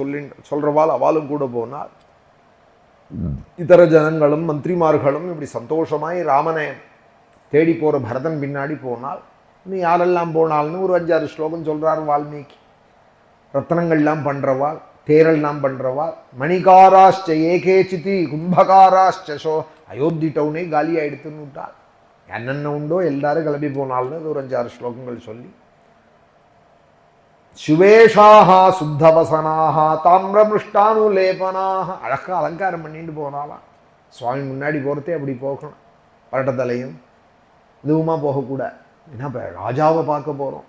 சொல்றவாள் அவளும் கூட போனால் இதர ஜனங்களும் மந்திரிமார்களும் இப்படி சந்தோஷமாய் ராமனை தேடி போகிற பரதன் பின்னாடி போனால் இன்னும் யாரெல்லாம் போனால்னு ஒரு 5-6 ஸ்லோகம் சொல்கிறார் வால்மீகி. ரத்னங்கள்லாம் பண்ணுறவாள், தேரெல்லாம் பண்ணுறவாள். மணிகாராஷ்ட ஏகேச்சிதி கும்பகாராஷ்டோ. அயோத்தி டவுனே காலியாக எடுத்துன்னு விட்டாள். என்னென்ன உண்டோ எல்லாரும் கிளம்பி போனால்னு ஒரு 5-6 ஸ்லோகங்கள் சொல்லி சுவேஷாக சுத்தவசனாக தாமிரமிருஷ்டானுலேபனாக அழகாக அலங்காரம் பண்ணிட்டு போனாலாம். சுவாமி முன்னாடி போகிறதே அப்படி போகணும். பரட்டத்தலையும் இதுவுமா போகக்கூடாது. ஏன்னா இப்போ ராஜாவை பார்க்க போகிறோம்,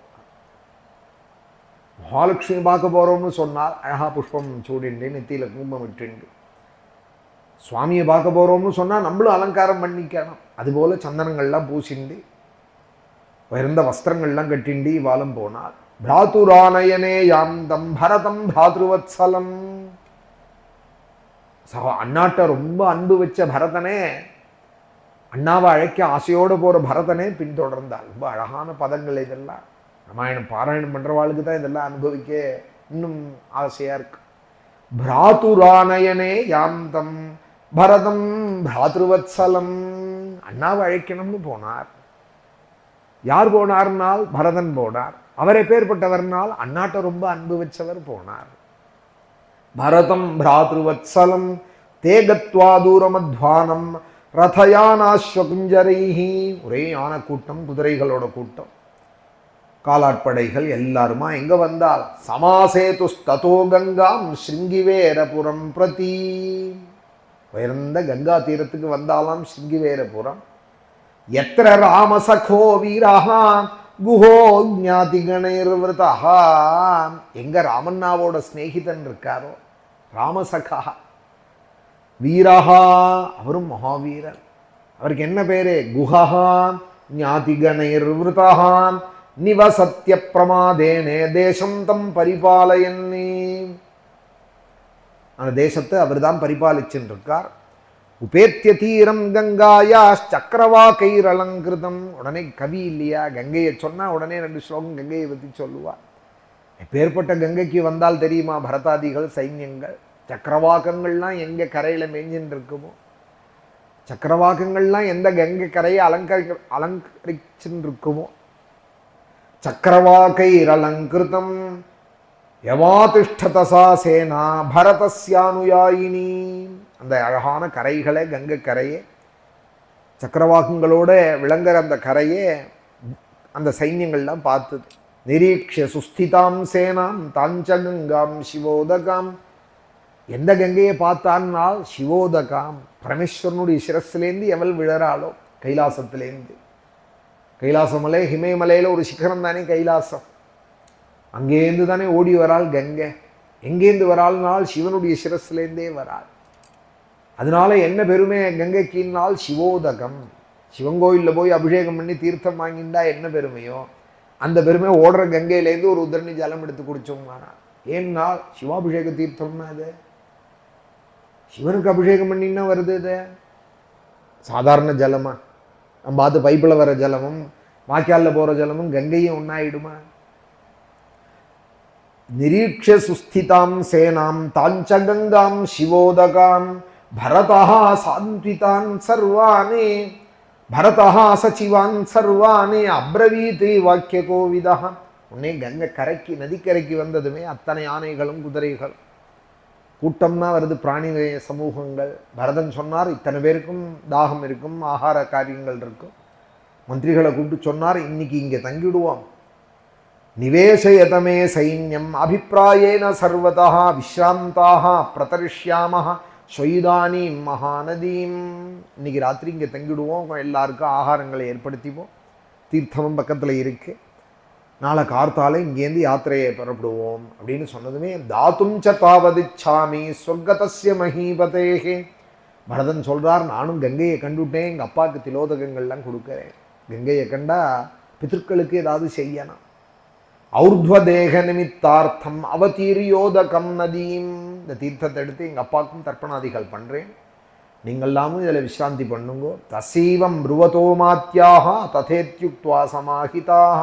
மகாலட்சுமி பார்க்க போகிறோம்னு சொன்னால் அழகாக புஷ்பம் சூடிண்டு நெத்தியில் குங்குமம் இட்டுண்டு. சுவாமியை பார்க்க போகிறோம்னு சொன்னால் நம்மளும் அலங்காரம் பண்ணிக்கணும். அதுபோல் சந்தனங்கள்லாம் பூசிண்டு உயர்ந்த வஸ்திரங்கள்லாம் கட்டிண்டு இவாலும் போனால் பிராத்துரானயனே யாந்தம் பரதம் பிராத்ருவத்சலம். அண்ணாட்ட ரொம்ப அன்பு வச்ச பரதனே, அண்ணாவை அழைக்க ஆசையோடு போகிற பரதனே பின்தொடர்ந்தாள். ரொம்ப அழகான பதங்கள் இதெல்லாம். ராமாயணம் பாராயணம் பண்ணுறவாளுக்கு தான் இதெல்லாம் அனுபவிக்க இன்னும் ஆசையாக இருக்கு. பிராத்துரானயனே யாந்தம் பரதம் பிராத்ருவத்சலம். அண்ணாவை அழைக்கணும்னு போனார். யார் போனார்னால் பரதன் போனார். அவர் எப்பேற்பட்டவர்னால் அண்ணாட்ட ரொம்ப அன்பு வச்சவர் போனார். பரதம் பிராத்ருவத்சலம் தேகத்வா தூரமத்வானம் ரதயானாஸ்வகுஞ்சரைஹி. ஒரே யானை கூட்டம், குதிரைகளோட கூட்டம், காலாட்படைகள் எல்லாருமா எங்கே வந்தால் சமாசேது ததோ கங்காம் ஸ்ருங்கிவேரபுரம் பிரதி. உயர்ந்த கங்கா தீரத்துக்கு வந்தாலாம் ஸ்ருங்கிவேரபுரம். எத்திர ராமசகோ வீராக குஹோ ஞாதிகணைர்விரதா. எங்க ராமண்ணாவோட ஸ்நேகிதன் இருக்காரோ ராமசகா வீரஹா, அவரும் மகாவீரன். அவருக்கு என்ன பேரு? குஹா ஞாதிகணைர்விரதா நிவசத்ய பிரமாதேனே தேசம் தம் பரிபாலயன்னி. அந்த தேசத்தை அவர் தான் பரிபாலிச்சுட்டு இருக்கார். உபேத்திய தீரம் கங்காயா சக்கரவாக்கைரலங்கிருதம். உடனே கவி இல்லையா, கங்கையை சொன்னா உடனே 2 ஸ்லோகம் கங்கையை பற்றி சொல்லுவார். எப்பேற்பட்ட கங்கைக்கு வந்தால் தெரியுமா பரதாதிகள் சைன்யங்கள். சக்கரவாக்கங்கள்லாம் எங்கே கரையில் மேய்ஞ்சின்னு இருக்குமோ, சக்கரவாக்கங்கள்லாம் எந்த கங்கை கரையை அலங்கரிச்சுன்னு இருக்குமோ, சக்கரவாக்கைரலங்கிருதம் யவாதிஷ்டதசா சேனா பரதஸ்யானுயாயினி. அந்த அழகான கரைகளை கங்கை கரையே, சக்கரவாகங்களோட விளங்குற அந்த கரையே அந்த சைன்யங்கள்லாம் பார்த்தது. நிரீக்ஷ சுஸ்திதாம் சேனாம் தாஞ்சகங்காம் சிவோதகாம். எந்த கங்கையை பார்த்தான்னால் சிவோதகாம், பரமேஸ்வரனுடைய சிரஸ்லேருந்து எவள் விழறாளோ கைலாசத்திலேருந்து. கைலாசமலை ஹிமயமலையில் ஒரு சிகரம் தானே கைலாசம். அங்கேருந்து தானே ஓடி வராள் கங்கை. எங்கேருந்து வராள்னால் சிவனுடைய சிரஸ்லேருந்தே வராள். அதனால என்ன பெருமை கங்கைக்கினால் சிவோதகம். சிவங்கோயிலில் போய் அபிஷேகம் பண்ணி தீர்த்தம் வாங்கிண்டா என்ன பெருமையோ அந்த பெருமை ஓடுற கங்கையிலேருந்து ஒரு உதரணி ஜலம் எடுத்து குடிச்சோம்னா. ஏன்னா சிவாபிஷேக தீர்த்தம்னா அது சிவனுக்கு அபிஷேகம் பண்ணின்னா வருது. இது சாதாரண ஜலமா? நம்ம பார்த்து பைப்பில் வர ஜலமும் வாய்க்காலில் போகிற ஜலமும் கங்கையும் ஒன்றாயிடுமா? நிரீக்ஷ சுஸ்திதாம் சேனாம் தாஞ்சகங்காம் சிவோதகாம் பரதா சாந்த்விதான் சர்வானே பரதா சச்சிவான் சர்வானே அப்ரவீத் வாக்கிய கோவிதா. உடனே கங்கை கரைக்கு நதிக்கரைக்கு வந்ததுமே அத்தனை யானைகளும் குதிரைகள் கூட்டம்னா வருது, பிராணி சமூகங்கள். பரதன் சொன்னார், இத்தனை பேருக்கும் தாகம் இருக்கும், ஆகார காரியங்கள் இருக்கும். மந்திரிகளை கூப்பிட்டு சொன்னார், இன்னைக்கு இங்கே தங்கிவிடுவோம். நிவேசயதமே சைன்யம் அபிப்பிராயேன சர்வதா விஸ்ராந்தாக பிரதரிஷ்யாம ஸ்வைதானீம் மகாநதீம். இன்னைக்கு ராத்திரி இங்கே தங்கிவிடுவோம், எல்லாருக்கும் ஆகாரங்களை ஏற்படுத்திப்போம். தீர்த்தமும் பக்கத்தில் இருக்கு. நாளை கார்த்தால இங்கேருந்து யாத்திரையை புறப்படுவோம் அப்படின்னு சொன்னதுமே தாத்தும் ச தாவதிச்சாமி சொர்க்கதஸ்ய மஹீபதேகே. பரதன் சொல்கிறார், நானும் கங்கையை கண்டுவிட்டேன், எங்கள் அப்பாவுக்கு திலோதகங்கள்லாம் கொடுக்குறேன். கங்கையை கண்டா பிதர்களுக்கு ஏதாவது செய்யணும். ஔர்த்வதேக நிமித்தார்த்தம் அவதீரியோதகம் நதீம். இந்த தீர்த்தத்தை எடுத்து எங்கள் அப்பாவுக்கும் தர்ப்பணாதிகள் பண்ணுறேன், நீங்கள்லாமும் இதில் விஸ்ராந்தி பண்ணுங்கோ. தசீவம் ப்ருவதோமாத்தியாக ததேத்யுக்த்வா சமாஹிதாக.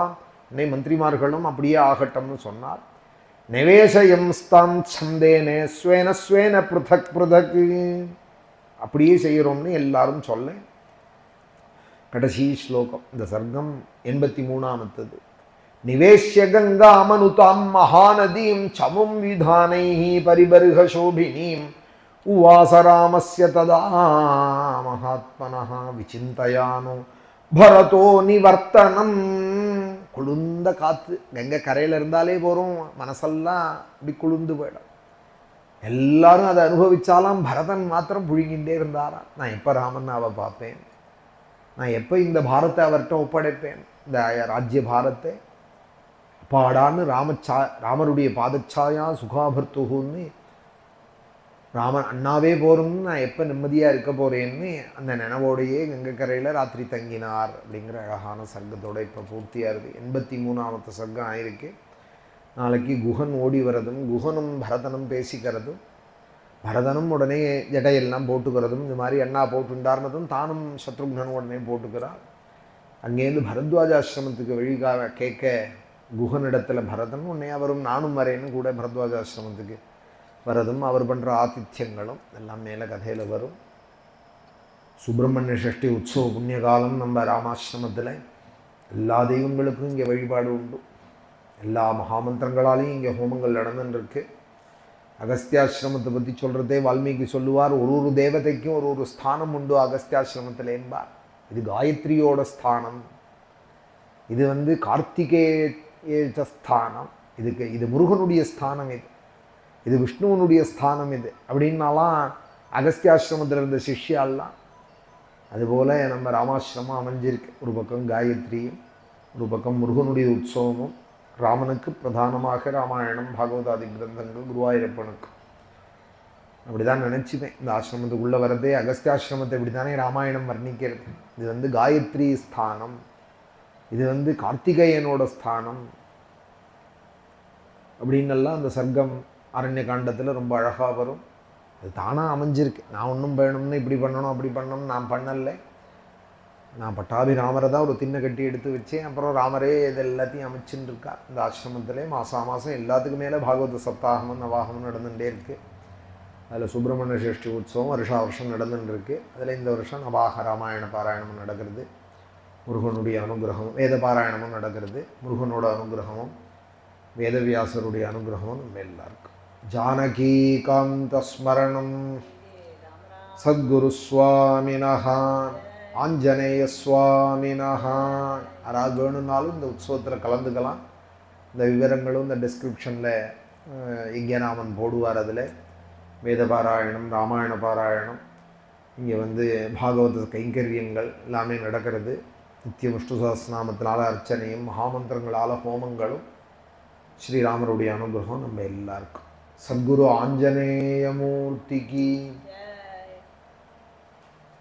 உன்னை மந்திரிமார்களும் அப்படியே ஆகட்டும்னு சொன்னார். நிவேசயம் ஸ்தாம் சந்தேனே ஸ்வேன ஸ்வேன பிருதக் பிருதக். அப்படியே செய்கிறோம்னு எல்லாரும் சொல்ல. கடைசி ஸ்லோகம், இந்த சர்க்கம் 83வது. நிவேஷ்ய கங்காமனுதாம் மகாநதீம் சமும் விதானைஹி பரிபர்ஹ சோபினீம் உவாச ராமஸ்ய ததா மகாத்மனஹ விசிந்தயானோ பரதோ நிவர்த்தனம். குளிர்ந்த காற்று, கங்கை கரையில் இருந்தாலே போகிறோம், மனசெல்லாம் இப்படி குளிர்ந்து போயிடும். எல்லாரும் அதை அனுபவிச்சாலாம், பரதன் மாத்திரம் புழுங்கின்றே இருந்தாராம். நான் எப்போ ராமன்னாவை பார்ப்பேன், நான் எப்போ இந்த பாரத்தை அவர்கிட்ட ஒப்படைப்பேன், இந்த ராஜ்ய பாரத்தை. அப்பாடான்னு ராமருடைய பாதச்சாயா சுகாபர்த்துகுன்னு ராமன் அண்ணாவே போகிறோம்னு நான் எப்போ நிம்மதியாக இருக்க போகிறேன்னு அந்த நினைவோடையே கங்கை கரையில் ராத்திரி தங்கினார் அப்படிங்கிற அழகான சர்க்கத்தோடு இப்போ பூர்த்தியாகுது. 83வது சர்க்கம் ஆயிருக்கு. நாளைக்கு குஹன் ஓடி வரதும், குஹனும் பரதனும் பேசிக்கிறதும், பரதனும் உடனே ஜடையெல்லாம் போட்டுக்கிறதும், இந்த மாதிரி அண்ணா போட்டுண்டார்னதும் தானும் சத்ருக்னனும் உடனே போட்டுக்கிறார். அங்கேருந்து பரத்வாஜாசிரமத்துக்கு வழிகாக கேட்க குஹனிடத்தில் பரதன் உடனே அவரும் நானும் வரேன்னு கூட பரத்வாஜாசிரமத்துக்கு வரதும், அவர் பண்ணுற ஆதித்யங்களும் எல்லாம் மேலே கதையில் வரும். சுப்பிரமணிய சஷ்டி உற்சவ புண்ணியகாலம் நம்ம ராமாசிரமத்தில் எல்லா தெய்வங்களுக்கும் இங்கே வழிபாடு உண்டு. எல்லா மகாமந்திரங்களாலையும் இங்கே ஹோமங்கள் நடந்துருக்கு. அகஸ்தியாசிரமத்தை பற்றி சொல்கிறதே வால்மீகி சொல்லுவார், ஒரு தேவதைக்கும் ஒரு ஸ்தானம் உண்டு அகஸ்தியாசிரமத்தில் என்பார். இது காயத்ரியோட ஸ்தானம், இது கார்த்திகேய ஸ்தானம், இது முருகனுடைய ஸ்தானம், இது விஷ்ணுவனுடைய ஸ்தானம் இது அப்படின்னாலாம் அகஸ்தியாசிரமத்தில் இருந்த சிஷ்யாலாம். அதுபோல் நம்ம ராமாசிரமம் அமைஞ்சிருக்கு. ஒரு பக்கம் காயத்ரியும், ஒரு பக்கம் முருகனுடைய உற்சவமும், ராமனுக்கு பிரதானமாக ராமாயணம் பாகவதாதி கிரந்தங்கள், குருவாயூரப்பனுக்கு. அப்படி தான் நினச்சிப்பேன். இந்த ஆசிரமத்துக்குள்ளே வரதே அகஸ்தியாசிரமத்தை இப்படி தானே ராமாயணம் வர்ணிக்கிறது. இது காயத்ரி ஸ்தானம், இது கார்த்திகேயனோட ஸ்தானம் அப்படின்னெல்லாம் அந்த சர்க்கம் அரண்ய காண்டத்தில் ரொம்ப அழகாக வரும். அது தானாக அமைஞ்சிருக்கு. நான் ஒன்றும் வேணும்னு இப்படி பண்ணணும் அப்படி பண்ணணும் நான் பண்ணலை. நான் பட்டாபிராமரை தான் ஒரு திண்ணை கட்டி எடுத்து வச்சேன். அப்புறம் ராமரே இது எல்லாத்தையும் அமைச்சுன்னு இருக்கா. இந்த ஆசிரமத்திலே மாதம் எல்லாத்துக்கும் மேலே பாகவத சப்தாகமும் நவாகமும் நடந்துகிட்டே இருக்குது. அதில் சுப்பிரமணிய சஷ்டி உற்சவம் வருஷம் நடந்துட்டுருக்கு. அதில் இந்த வருஷம் நவாக ராமாயண பாராயணமும் நடக்கிறது. முருகனுடைய அனுகிரகமும் வேத பாராயணமும் நடக்கிறது. முருகனோட அனுகிரகமும் வேதவியாசருடைய அனுகிரகமும் நம்ம எல்லாருக்கும். ஜானகீகாந்த ஸ்மரணம் சத்குரு சுவாமினஹ ஆஞ்சநேய சுவாமினஹ. யாராவது வேணும்னாலும் இந்த உற்சவத்தில் கலந்துக்கலாம். இந்த விவரங்களும் இந்த டிஸ்கிரிப்ஷனில் யஜ்ஞநாமன் போடுவார். அதில் வேத பாராயணம், ராமாயண பாராயணம், இங்கே பாகவத கைங்கரியங்கள் எல்லாமே நடக்கிறது. நித்திய விஷ்ணு சஹஸ்ரநாமத்தினால அர்ச்சனையும் மகாமந்திரங்களால் ஹோமங்களும், ஸ்ரீராமருடைய அனுகிரகம் நம்ம எல்லாருக்கும். சத்குரு ஆஞ்சநேயமூர்த்திக்கு